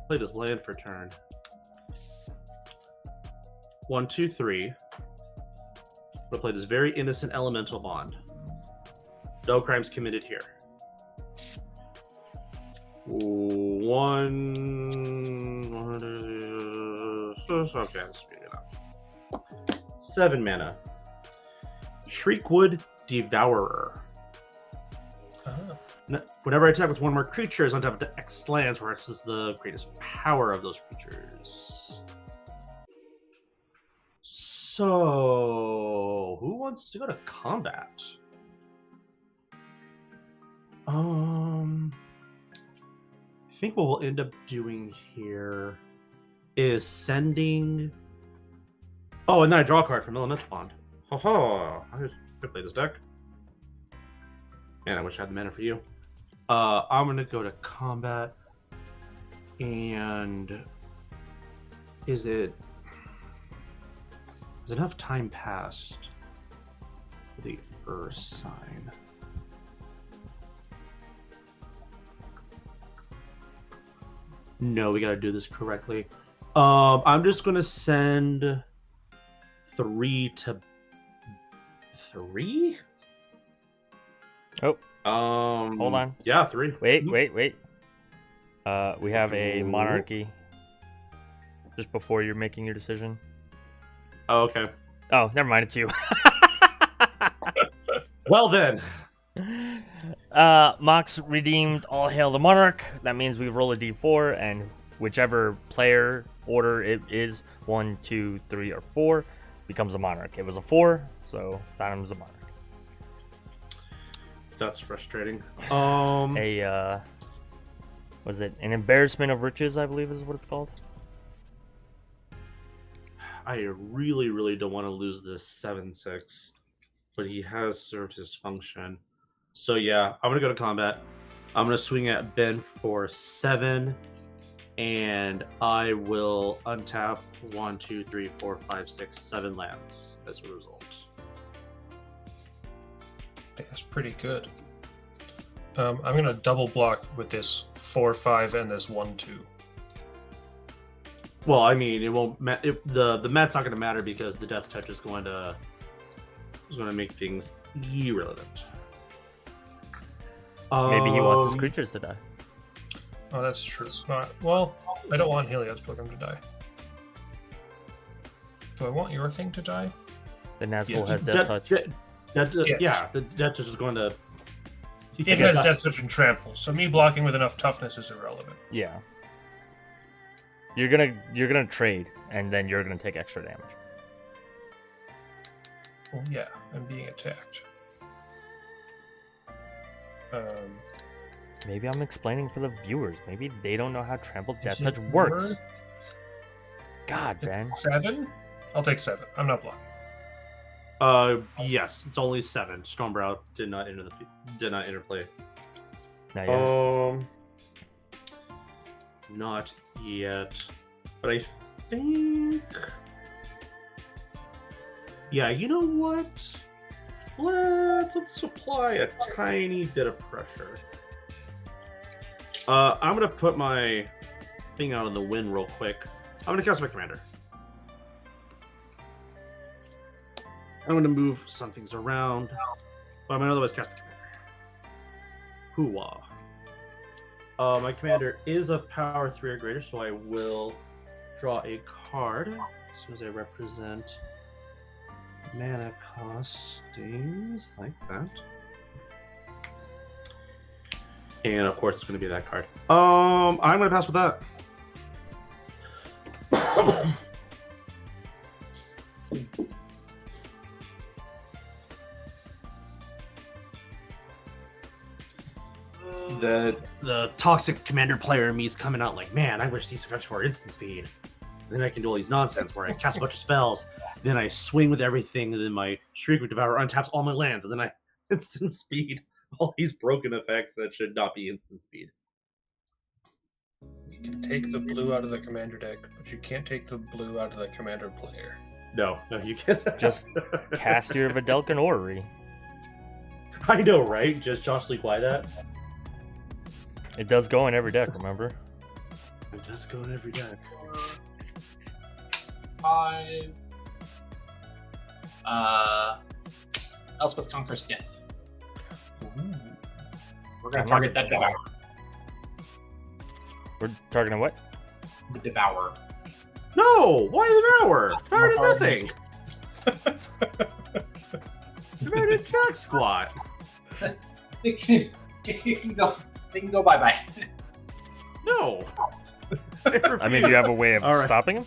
Play this land for turn. 1, 2, 3. I'm gonna play this very innocent elemental bond. No crimes committed here. 1. Okay, let's figure it out. 7 mana. Shriekwood Devourer. Whenever I attack with 1 more creature, it's on top of the X lands, where X is the greatest power of those creatures. So, who wants to go to combat? I think what we'll end up doing here is sending. Oh, and then I draw a card from Elemental Bond. Haha! I could play this deck. Man, I wish I had the mana for you. I'm gonna go to combat, and has enough time passed for the Earth sign? No, we gotta do this correctly. I'm just gonna send 3 to 3. Oh, hold on. Yeah, 3. Wait. We have a monarchy. Just before you're making your decision. Oh, okay. Oh, never mind. It's you. Well then. Mox redeemed All Hail the Monarch. That means we roll a d4, and whichever player order it is, 1, 2, 3, or 4, becomes a monarch. It was a 4, so Xynam's a monarch. That's frustrating. Was it an embarrassment of riches? I believe is what it's called. I really, really don't want to lose this 7/6, but he has served his function. So yeah, I'm gonna go to combat. I'm gonna swing at Ben for 7, and I will untap 1, 2, 3, 4, 5, 6, 7 lands as a result. That's pretty good. I'm going to double block with this 4-5 and this 1-2. Well, I mean, it won't. The mat's not going to matter because the death touch is going to make things irrelevant. Maybe he wants his creatures to die. Oh, that's true. Well, I don't want Heliod's Pilgrim to die. Do I want your thing to die? The Nazgul Yeah, has death touch. Yeah, the death touch is going to. It has death touch and trample, so me blocking with enough toughness is irrelevant. Yeah. You're gonna trade, and then you're gonna take extra damage. Well, yeah, I'm being attacked. Maybe I'm explaining for the viewers. Maybe they don't know how trampled death Is touch it works. worth- God, Ben. 7? I'll take 7. I'm not blocking. Yes, it's only 7. Stonebrow did not interplay. Not yet. Not yet. But I think. Yeah, you know what? Let's apply a tiny bit of pressure. I'm gonna put my thing out in the wind real quick. I'm gonna cast my commander. I'm gonna move some things around, but I'm gonna otherwise cast the commander. Hooah. My commander is a power 3 or greater, so I will draw a card as soon as I represent mana costings like that. And of course, it's going to be that card. I'm going to pass with that. The toxic commander player in me is coming out like, man, I wish these effects were instant speed. And then I can do all these nonsense where I cast a bunch of spells, then I swing with everything, and then my Shriek with Devour untaps all my lands, and then I instant speed all these broken effects that should not be instant speed. You can take the blue out of the commander deck, but you can't take the blue out of the commander player. No, you can't. Just cast your Videlkin Orrery. I know, right? Just Josh Lee Fly that. It does go in every deck, remember? It does go in every deck. 5. Elspeth Conquers Death. Ooh. We're gonna target that Devour. We're targeting what? The Devour. No! Why Devour? I already nothing! I already attack squat! They can go bye-bye. No! I mean, do you have a way of All right. stopping him?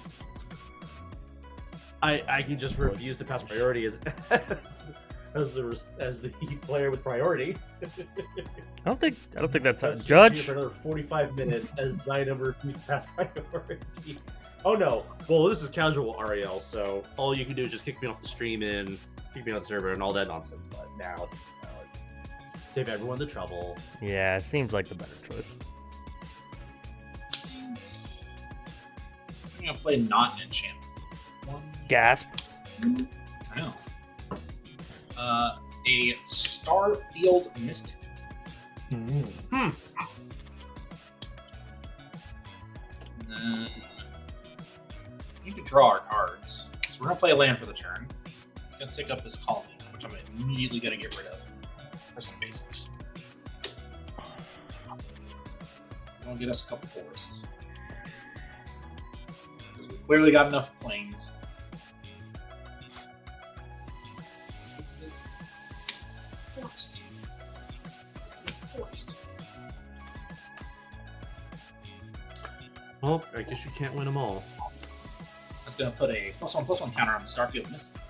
I can just refuse to pass priority as the player with priority. I don't think that's Let's Judge. for another 45 minutes as Xynam refuses to pass priority. Oh no! Well, this is casual RAL, so all you can do is just kick me off the stream and kick me off the server and all that nonsense. But now, save everyone the trouble. Yeah, seems like the better choice. I'm gonna play not an enchantment. Gasp. I know. A Starfield Mystic. Mm. And then we need to draw our cards. So we're gonna play a land for the turn. It's gonna take up this colony, which I'm immediately gonna get rid of for some basics. It's gonna get us a couple forests. Because we've clearly got enough plains. Forest. Well, I guess you can't win them all. That's going to put a +1/+1 counter on the Starfield Mystic.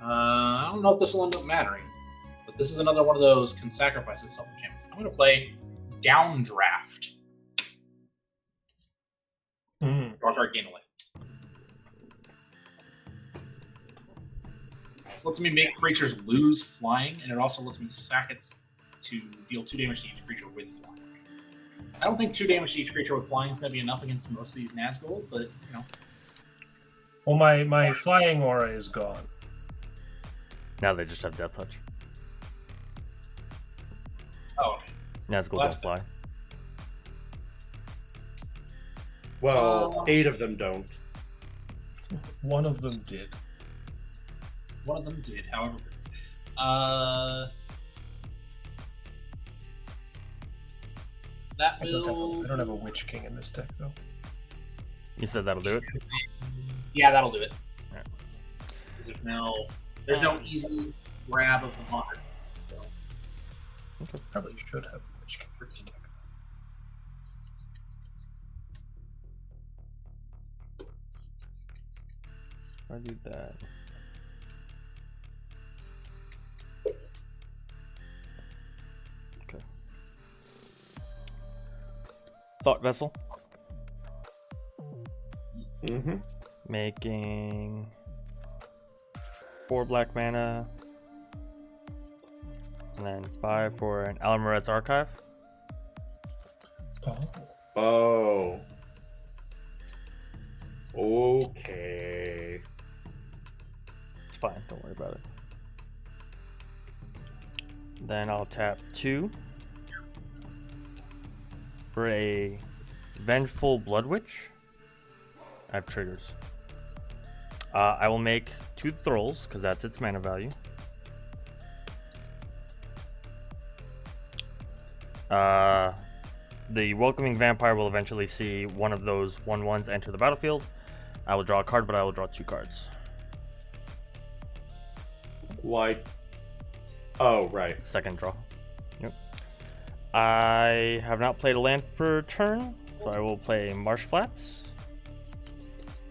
I don't know if this will end up mattering, but this is another one of those can sacrifice itself enchantments. I'm going to play Downdraft. Draw card, gain a life. This lets me make creatures lose flying, and it also lets me sack it to deal 2 damage to each creature with flying. I don't think 2 damage to each creature with flying is going to be enough against most of these Nazgul, but, you know. Well, my flying aura is gone. Now they just have Death Touch. Oh, okay. Nazgul Well, don't fly. Well, 8 of them don't. One of them did. One of them did, however. That I will... don't have a Witch King in this deck, though. You said that'll do it? Yeah, that'll do it. Alright. There's no easy grab of the monarch. So. Probably should have a Witch King in this deck. I do that. Okay. Thought Vessel. Mm-hmm. Making 4 black mana. And then 5 for an Alamoret's Archive. Oh. Okay. It's fine, don't worry about it. Then I'll tap 2 for a Vengeful Blood Witch. I have triggers. I will make 2 Thralls, because that's its mana value. The Welcoming Vampire will eventually see one of those 1/1s enter the battlefield. I will draw a card, but I will draw 2 cards. Why? Oh, right. Second draw. Yep. I have not played a land for a turn, so I will play Marsh Flats.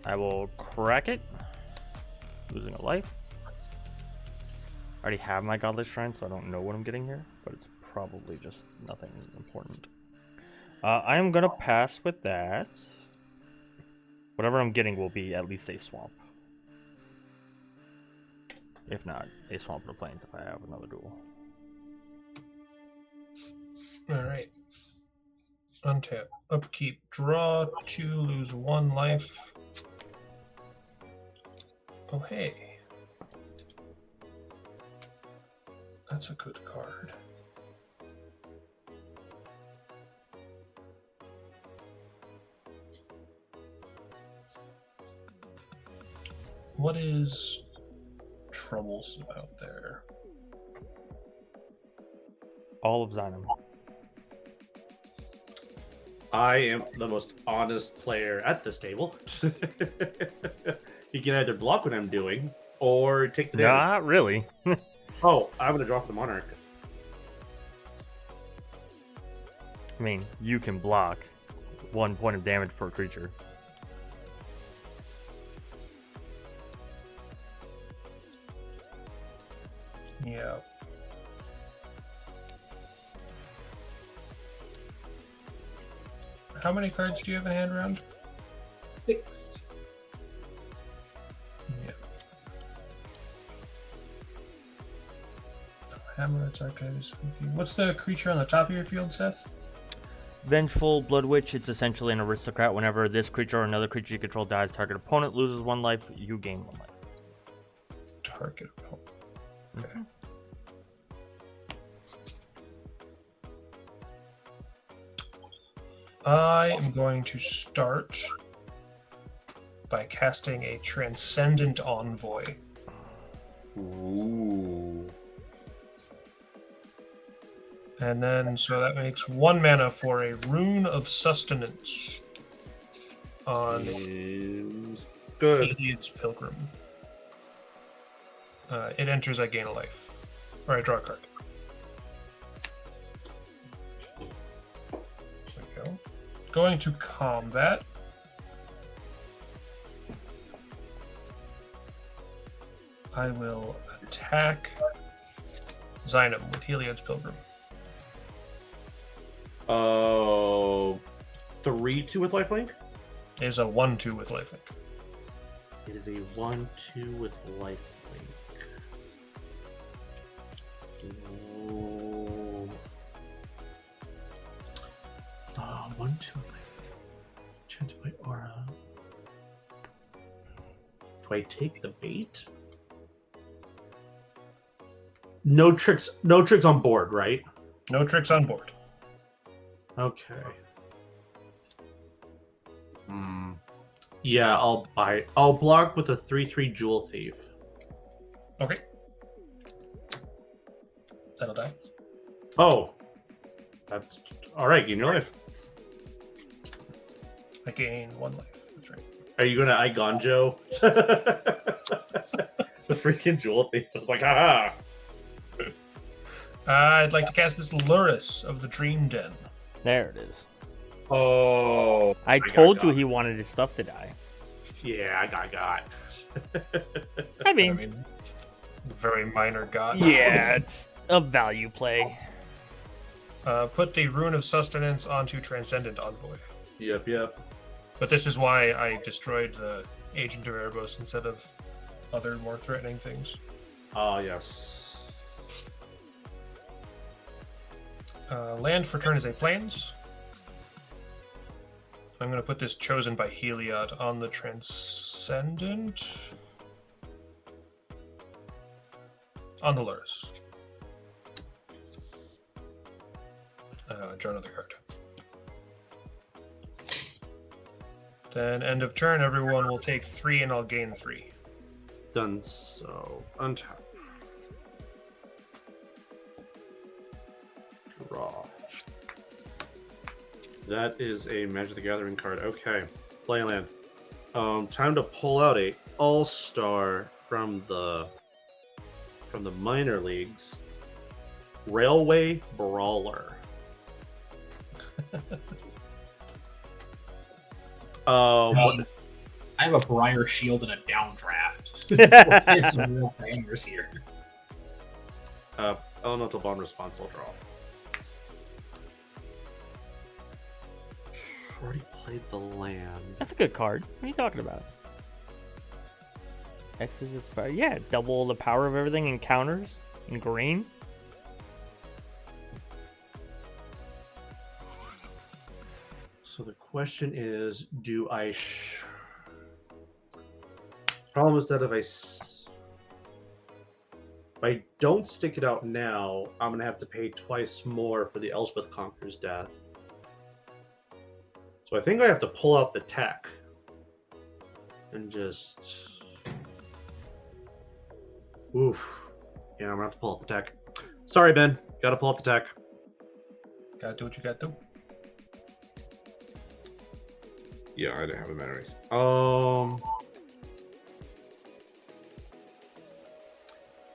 I will crack it, losing a life. I already have my Godless Shrine, so I don't know what I'm getting here, but it's probably just nothing important. I am gonna pass with that. Whatever I'm getting will be at least a swamp. If not, a swamp or plains if I have another duel. Alright. Untap. Upkeep. Draw 2, lose 1 life. Oh, hey. That's a good card. What is troublesome out there? All of Xynam. I am the most honest player at this table. You can either block what I'm doing, or take the damage. Not really. Oh, I'm gonna draw for the Monarch. I mean, you can block 1 point of damage per creature. Yeah. How many cards do you have in hand round? 6. Yeah. Hammer, its archive is spooky. What's the creature on the top of your field, Seth? Vengeful Blood Witch, it's essentially an aristocrat. Whenever this creature or another creature you control dies, target opponent loses 1 life, you gain 1 life. Target opponent. Okay. I am going to start by casting a Transcendent Envoy. Ooh. And then, so that makes 1 mana for a Rune of Sustenance on Is good. Herald's Pilgrim. It enters, I gain a life. Or I draw a card. There we go. Going to combat. I will attack Xynam with Heliod's Pilgrim. Oh, 3/2 with lifelink? is a 1/2 with lifelink. It is a 1/2 with lifelink. Oh. 1/2 lifelink. Chanted by aura. Do I take the bait? No tricks on board, right? No tricks on board. Okay. Yeah, I'll block with a 3/3 Jewel Thief. Okay. That'll die. Oh. That's alright, gain your life. I gain 1 life. That's right. Are you gonna Igonjo? The freaking Jewel Thief. It's like, haha! I'd like to cast this Luris of the Dream Den. There it is. Oh. I told you he wanted his stuff to die. Yeah, I got. I mean, very minor god. yeah, it's a value play. Put the Rune of Sustenance onto Transcendent Envoy. Yep. But this is why I destroyed the Agent of Erebos instead of other more threatening things. Yes. Land for turn is a plains. I'm going to put this Chosen by Heliod on the Transcendent. On the Luris. Draw another card. Then end of turn, everyone will take 3 and I'll gain 3. Done so. Untap. Draw. That is a Magic the Gathering card. Okay. Play land. Time to pull out a all-star from the minor leagues. Railway Brawler. I have a Briar Shield and a downdraft. It's some real bangers here. Elemental Bond response will draw. Already played the land. That's a good card. What are you talking about? X is its power. Yeah, double the power of everything in counters in green. So the question is, do I... Problem is that if I don't stick it out now, I'm going to have to pay twice more for the Elspeth Conqueror's death. So I think I have to pull out the tech. And just... Oof. Yeah, I'm going to have to pull out the tech. Sorry, Ben. Gotta pull out the tech. Gotta do what you gotta do. Yeah, I didn't have a mana race.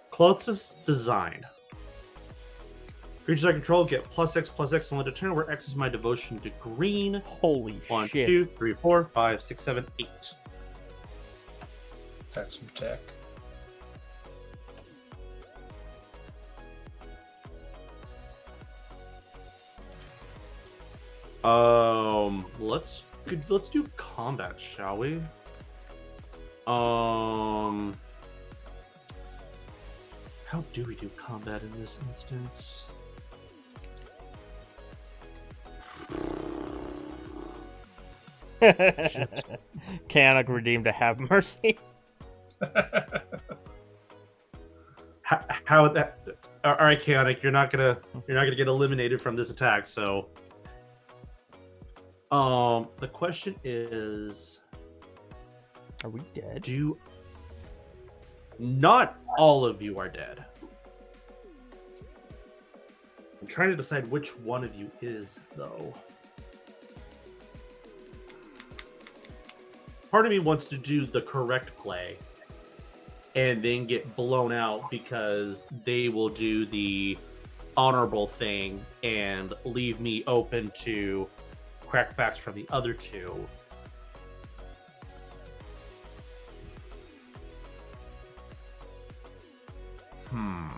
Cloth's design. Creatures I control get +X/+X on the turn, where X is my devotion to green. Holy 1, shit. 2, 3, 4, 5, 6, 7, 8. That's some tech. Let's do combat, shall we? How do we do combat in this instance? Chaotic redeemed to have mercy. How that? All right, Chaotic, you're not gonna get eliminated from this attack. So, the question is, Are we dead? Not all of you are dead. I'm trying to decide which one of you is, though. Part of me wants to do the correct play and then get blown out because they will do the honorable thing and leave me open to crackbacks from the other two.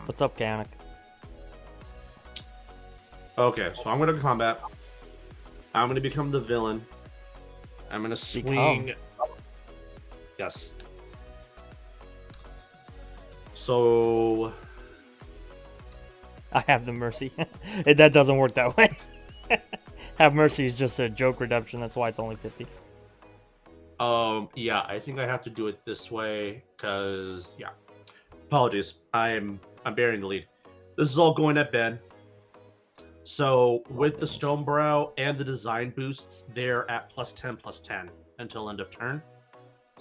What's up, Chaotic? Okay, so I'm going to combat. I'm going to become the villain. I'm gonna swing. Yes. So I have the mercy. That doesn't work that way. Have mercy is just a joke redemption. That's why it's only 50. yeah, I think I have to do it this way because apologies. I'm bearing the lead. This is all going at Ben. So with the Stonebrow and the design boosts, they're at +10/+10 until end of turn.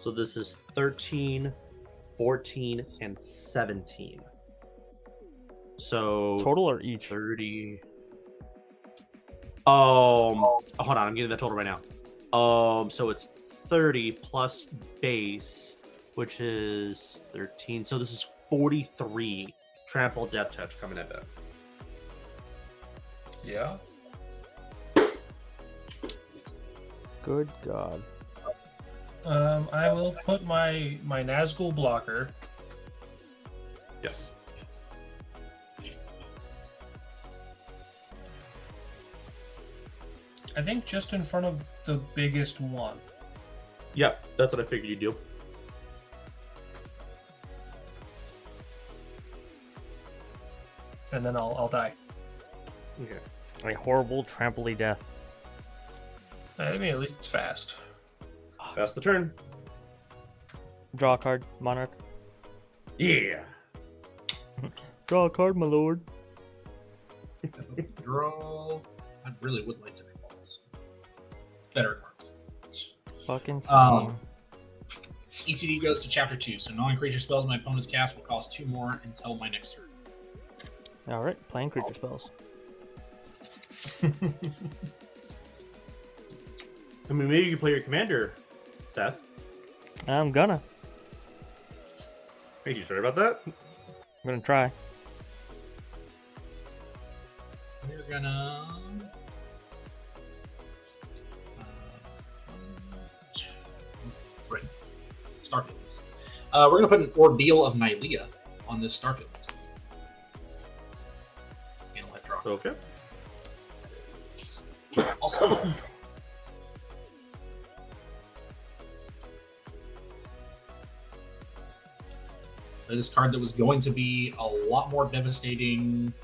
So this is 13, 14, and 17. So Total or each? 30. Hold on, I'm getting the total right now. So it's 30 plus base, which is 13. So this is 43 trample death touch coming at that. Yeah. Good God. I will put my Nazgul blocker. Yes. I think just in front of the biggest one. Yep, that's what I figured you'd do. And then I'll die. Okay. A horrible trample death. I mean, at least it's fast. That's the turn. Draw a card, Monarch. Yeah. Draw a card, my lord. Draw. I really would like to draw this. Better cards. Fucking ECD goes to Chapter 2, so non-creature spells my opponent's cast will cost 2 more until my next turn. Alright, playing creature spells. I mean, maybe you can play your commander, Seth. I'm gonna. Are you sure about that? I'm gonna try. We're gonna. Right. Starfield list. We're gonna put an Ordeal of Nylea on this Starfield list. And let draw. Okay. Also. This card that was going to be a lot more devastating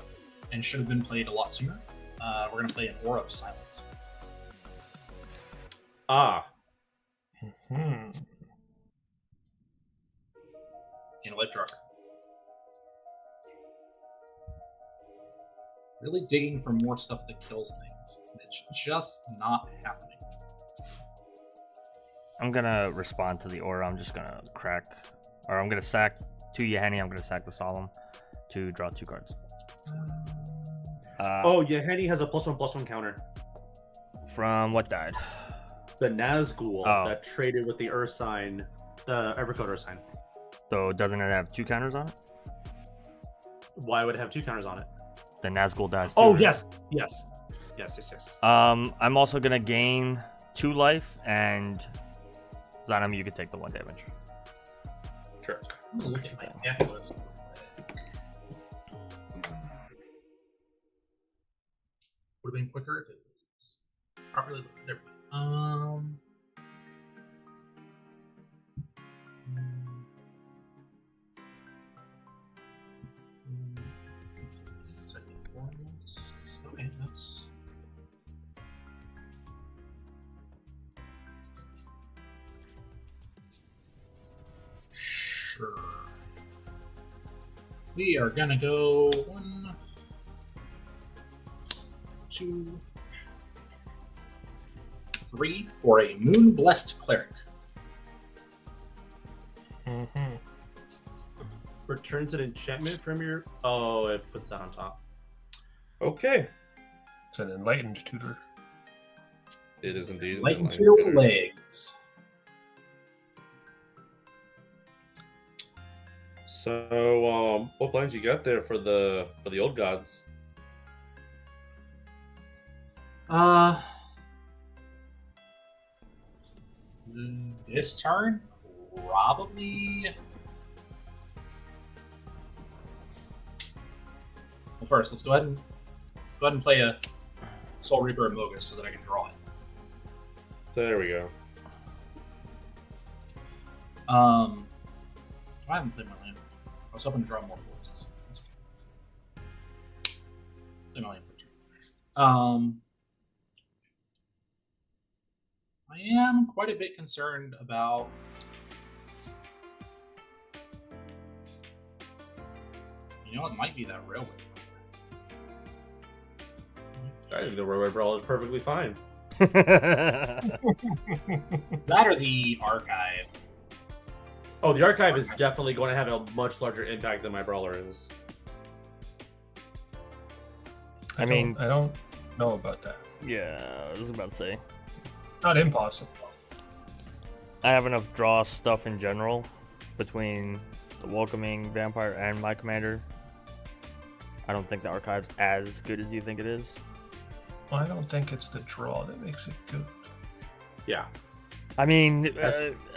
and should have been played a lot sooner. We're going to play an Aura of Silence. Ah. Hmm. And let draw. Really digging for more stuff that kills things. And it's just not happening. I'm gonna respond to the aura. I'm just gonna crack, or I'm gonna sack 2 Yahenni. I'm gonna sack the Solemn to draw 2 cards. Yahenni has a +1/+1 counter. From what died? The Nazgul Oh. that traded with the Ursine, the Evercoat Ursine. So doesn't it have 2 counters on it? Why would it have 2 counters on it? The Nazgul dies. Too, Oh, right? yes. I'm also gonna gain 2 life, and Xynam, you can take the 1 damage. Sure. I'm going to look at my deck list. Would have been quicker if it was properly. There. Second points. Okay, that's. Sure. We are gonna go 1, 2, 3 for a Moon Blessed Cleric. Mm-hmm. Returns an enchantment from your... Oh, it puts that on top. Okay. It's an enlightened tutor. It is indeed. Lighten to your legs. So, what plans you got there for the old gods? This turn, probably. Well, first, let's go ahead and play a Soul Reaper and Mogus so that I can draw it. There we go. I haven't played my land. I was hoping to draw more forests. That's okay. Play my land for 2. I am quite a bit concerned about. You know, it might be that railway. I think the Railway Brawl is perfectly fine. That or the archive. Oh, the archive is definitely going to have a much larger impact than my brawler is. I mean, I don't know about that. yeah, I was about to say. Not impossible. I have enough draw stuff in general between the Welcoming Vampire and my commander. I don't think the archive's as good as you think it is. Well, I don't think it's the draw that makes it good. Yeah. I mean,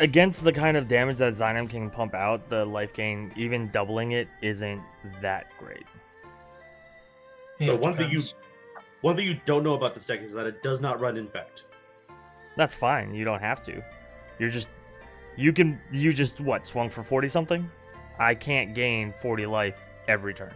against the kind of damage that Xynam can pump out, the life gain, even doubling it, isn't that great. Yeah, So it one thing depends. you don't know about this deck is that it does not run Infect. That's fine. You don't have to. You just what, swung for 40 something? I can't gain 40 life every turn.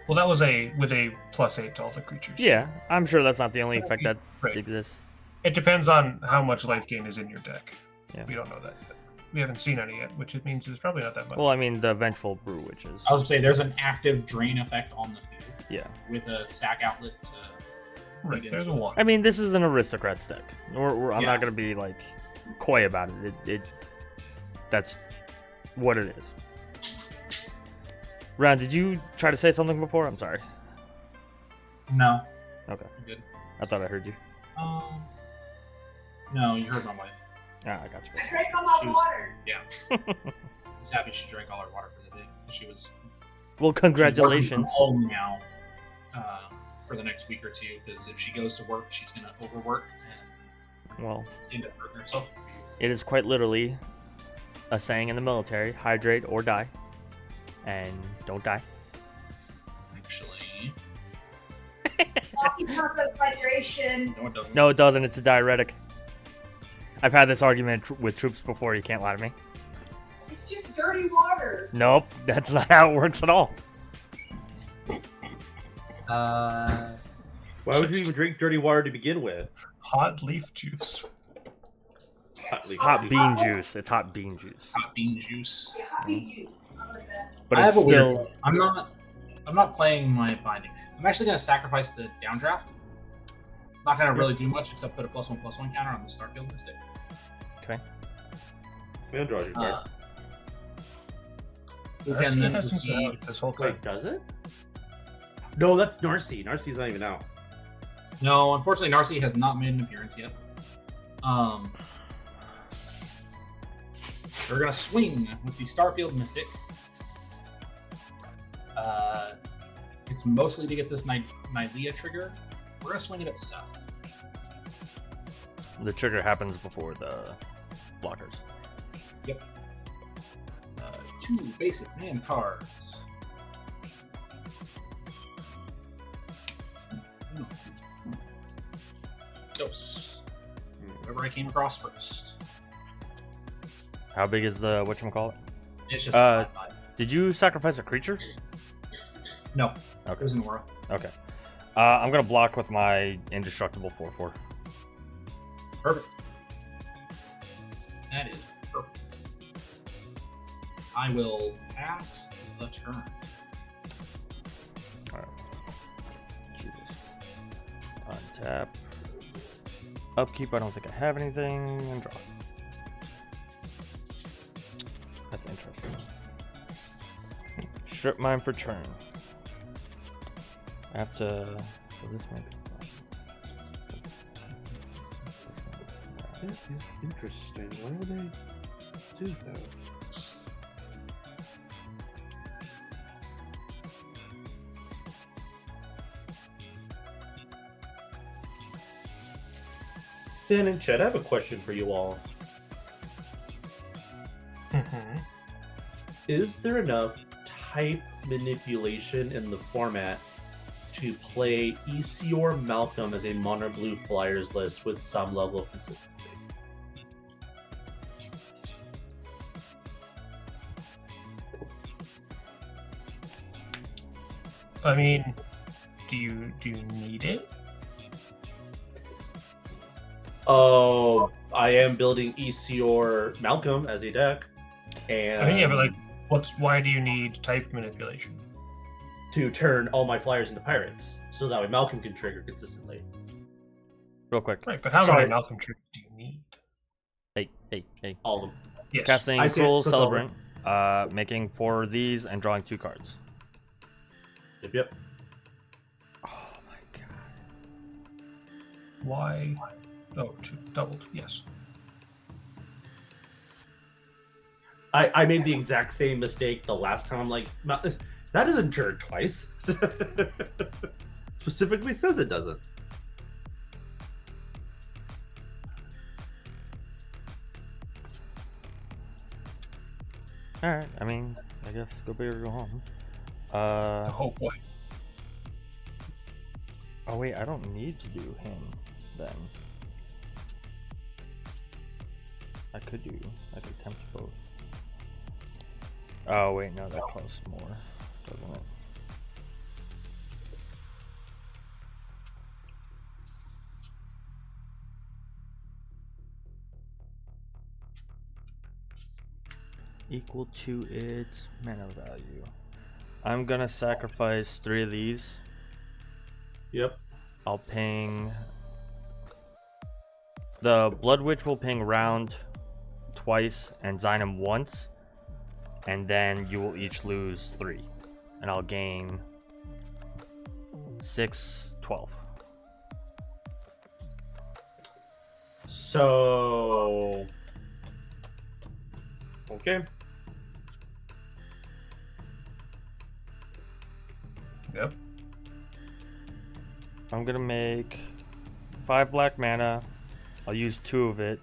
Well, that was with a +8 to all the creatures. Yeah, I'm sure that's not the only effect that Right. exists. It depends on how much life gain is in your deck. Yeah. We don't know that yet. We haven't seen any yet, which it means it's probably not that much. Well, I mean, the Vengeful Brew Witches. I was gonna say there's an active drain effect on the field Yeah. with a sack outlet to. right, get there's a into it. one. I mean, this is an Aristocrats deck. I'm Yeah. not going to be, like, coy about it. That's what it is. Ron, did you try to say something before? I'm sorry. No. Okay. You're good. I thought I heard you. No, you heard my wife. Ah, I got you. I drank all my She was- water. Yeah. I was happy she drank all her water for the day. She was. Well, she's working congratulations. from home now. For the next week or two, because if she goes to work, she's gonna overwork and Well, end up hurting herself. it is quite literally a saying in the military, hydrate or die. And don't die. Actually, Coffee counts as hydration. no, it doesn't. No, it doesn't. It's a diuretic. I've had this argument with troops before. You can't lie to me. It's just dirty water. Nope, that's not how it works at all. Why would you even drink dirty water to begin with? Hot leaf juice. Hot bean juice. It's hot bean juice. Hot bean juice. Yeah, hot bean juice. I like that. But I it's have a still. weird. I'm not playing my binding. I'm actually gonna sacrifice the downdraft. Not gonna really do much except put a +1/+1 counter on the Starfield Mystic. Okay. We don't draw your card. Narci And then hasn't been proceed. out this whole time. Wait, does it? No, that's Narci. Narci's not even out. No, unfortunately, Narci has not made an appearance yet. We're gonna swing with the Starfield Mystic. It's mostly to get this Nylea trigger. We're gonna swing it at Seth. The trigger happens before the blockers. Yep. 2 basic man cards. Dose. Whatever I came across first. How big is the whatchamacallit? It's just Uh, 5/5. Did you sacrifice a creature? No, Okay. it was an aura. Okay. I'm gonna block with my indestructible 4/4. Perfect. That is perfect. I will pass the turn. Alright. Jesus. Untap. Upkeep, I don't think I have anything. And draw. That's interesting. Strip mine for turn. I have to. So this might be. That is interesting. Why would they do that? Dan and Chet, I have a question for you all. Mm-hmm. Is there enough type manipulation in the format to play Isior Malcolm as a mono blue flyers list with some level of consistency? I mean, do you need it? Oh, I am building Isior Malcolm as a deck, and I mean, yeah, but like, why do you need type manipulation? to turn all my flyers into pirates, so that way Malcolm can trigger consistently. Real quick. Right, but how Sorry. many Malcolm triggers do you need? Hey. All of them. Yes. Casting I see Cruel it. That's all Celebrant, making 4 of these and drawing 2 cards. Yep. Oh my god. Why? Oh, 2 doubled. Yes. I made the exact same mistake the last time. Like, that doesn't trigger twice. Specifically says it doesn't. Alright, I mean, I guess go big or go home. Oh boy. Oh wait, I don't need to do him then. I could attempt both. Oh wait, no, that costs more, doesn't it? Equal to its mana value. I'm gonna sacrifice 3 of these. Yep. I'll ping. The Blood Witch will ping Round twice and Xynam once, and then you will each lose 3, and I'll gain 6, 12. So. Okay. Yep. I'm gonna make 5 black mana. I'll use 2 of it.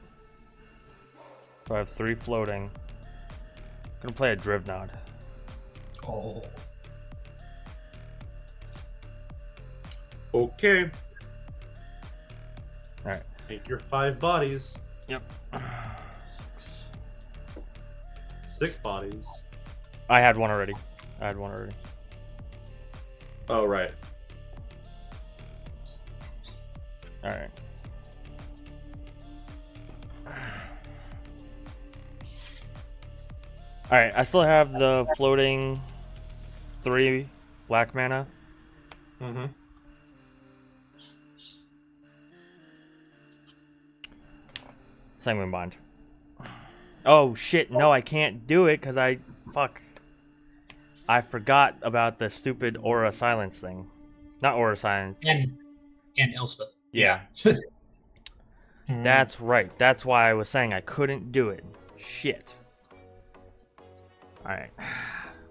So I have 3 floating. I'm gonna play a Drivnod. Oh. Okay. Alright. Take your 5 bodies. Yep. 6 bodies. I had one already. Oh, right. Alright. Alright, I still have the floating 3 black mana. Mm-hmm. Sanguine Bond. Oh shit, no, I can't do it because I forgot about the stupid Aura Silence thing. Not Aura Silence. And Elspeth. Yeah. That's right. That's why I was saying I couldn't do it. Shit. Alright.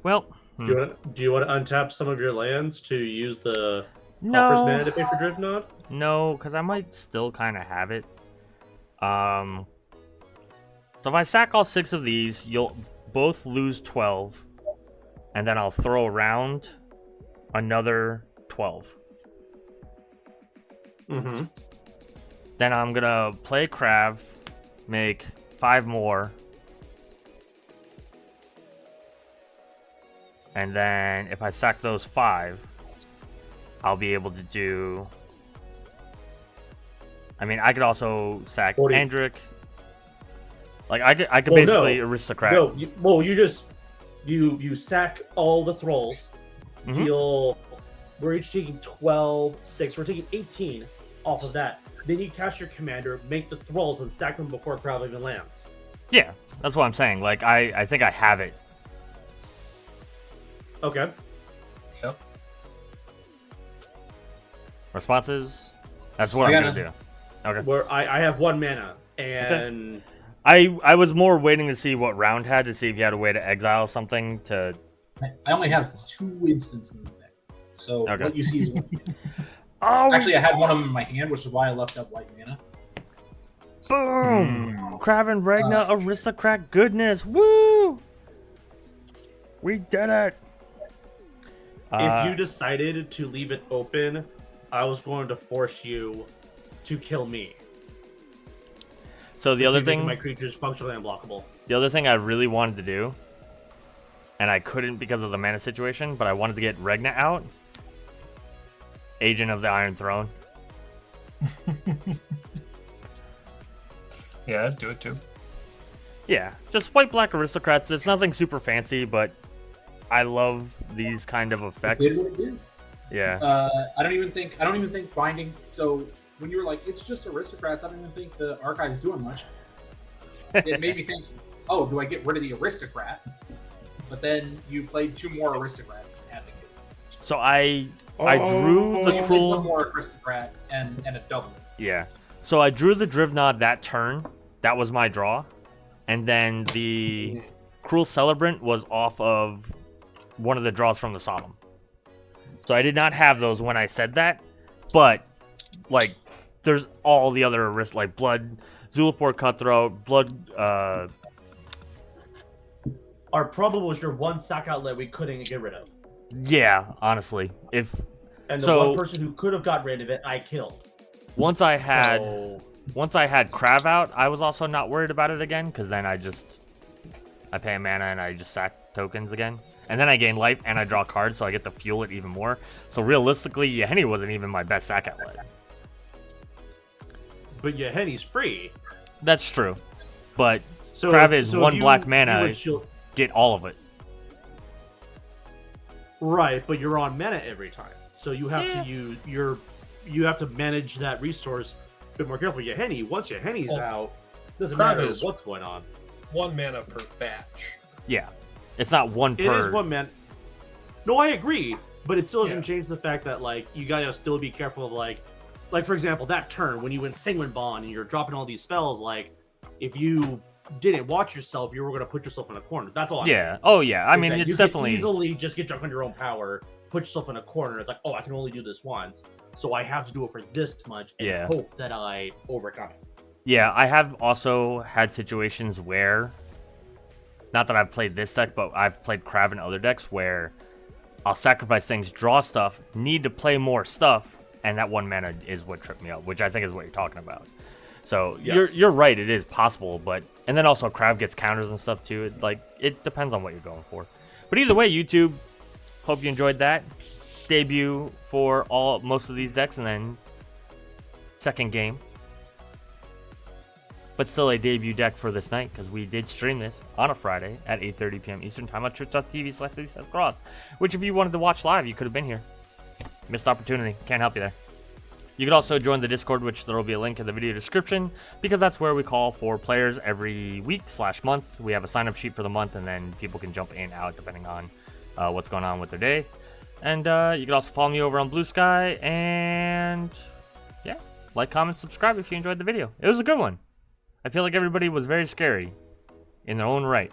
Well. Do you want to untap some of your lands to use the Offer's mana to pay for Drivnod? No, because I might still kind of have it. So if I sack all 6 of these, you'll both lose 12. And then I'll throw around another 12. Mm-hmm. Then I'm gonna play Krav, make 5 more. And then if I sack those 5, I'll be able to do... I mean, I could also sack 40. Andric. Like, I could basically aristocrat. No, you sack all the thralls, deal... We're each taking 12, 6. We're taking 18 off of that. Then you cast your commander, make the thralls, and stack them before Krav even lands. Yeah, that's what I'm saying. Like, I think I have it. Okay. Yep. Responses? That's what I'm gonna do. Okay. Where I have 1 mana, and... Okay. I was more waiting to see what Round had, to see if you had a way to exile something to... I only have 2 instances there. So what you see is one. Oh! Actually, I had one of them in my hand, which is why I left up white mana. Boom! Krav and Regna aristocrat goodness! Woo! We did it! If you decided to leave it open, I was going to force you to kill me. So the other thing, my creature's functionally unblockable. The other thing I really wanted to do, and I couldn't because of the mana situation, but I wanted to get Regna out, Agent of the Iron Throne. Yeah, I'd do it too. Yeah, just white black aristocrats. It's nothing super fancy, but I love these kind of effects. It did what it did. Yeah. I don't even think binding. So when you were like, it's just aristocrats, I don't even think the archive's doing much. It made me think, oh, do I get rid of the aristocrat? But then you played 2 more aristocrats and had to get. So I drew the One cruel. more aristocrat and a double. Yeah. So I drew the Drivnod that turn. That was my draw, and then the Cruel Celebrant was off of one of the draws from the Solemn. So I did not have those when I said that, but like there's all the other like Blood, Zulaport Cutthroat, Blood. Our problem was your one sack outlet we couldn't get rid of. Yeah, honestly, if And the So- one person who could have got rid of it, I killed. once I had So, Krav out, I was also not worried about it again, because then I pay a mana and I just sack tokens again. And then I gain life and I draw cards, so I get to fuel it even more. So realistically, Yahenni wasn't even my best sack outlet. but Yahenni's free. That's true. But So Krav is so one you- black you mana. would shield- Get all of it. Right, but you're on mana every time, so you have Yeah. to use you have to manage that resource a bit more carefully. Yahenni, once Yahenni's Well, out, doesn't Krav matter is- what's going on. 1 mana per batch. Yeah. It's not one It per. is one man. No, I agree, but it still doesn't Yeah. change the fact that like you gotta still be careful of like for example that turn when you win Sanguine Bond and you're dropping all these spells. Like if you didn't watch yourself, you were gonna put yourself in a corner. That's all. I'm saying. Yeah. Oh yeah. I Is mean, that it's you could definitely. easily just get drunk on your own power, put yourself in a corner. It's like, oh, I can only do this once, so I have to do it for this much and Yeah. hope that I overcome it. Yeah, I have also had situations where, not that I've played this deck, but I've played Krav in other decks where I'll sacrifice things, draw stuff, need to play more stuff, and that 1 mana is what tripped me up, which I think is what you're talking about. So Yes. you're right, it is possible, but and then also Krav gets counters and stuff too. It depends on what you're going for. But either way, YouTube, hope you enjoyed that debut for most of these decks, and then second game. But still a debut deck for this night, because we did stream this on a Friday at 8:30 p.m. Eastern Time on twitch.tv/Seth Cross, which if you wanted to watch live, you could have been here. Missed opportunity. Can't help you there. You can also join the Discord, which there will be a link in the video description, because that's where we call for players every week/month. We have a sign-up sheet for the month, and then people can jump in and out depending on what's going on with their day. And you can also follow me over on Blue Sky, and yeah, like, comment, subscribe if you enjoyed the video. It was a good one. I feel like everybody was very scary in their own right.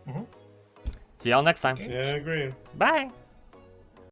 Mhm. See y'all next time. Okay. Yeah, I agree. Bye.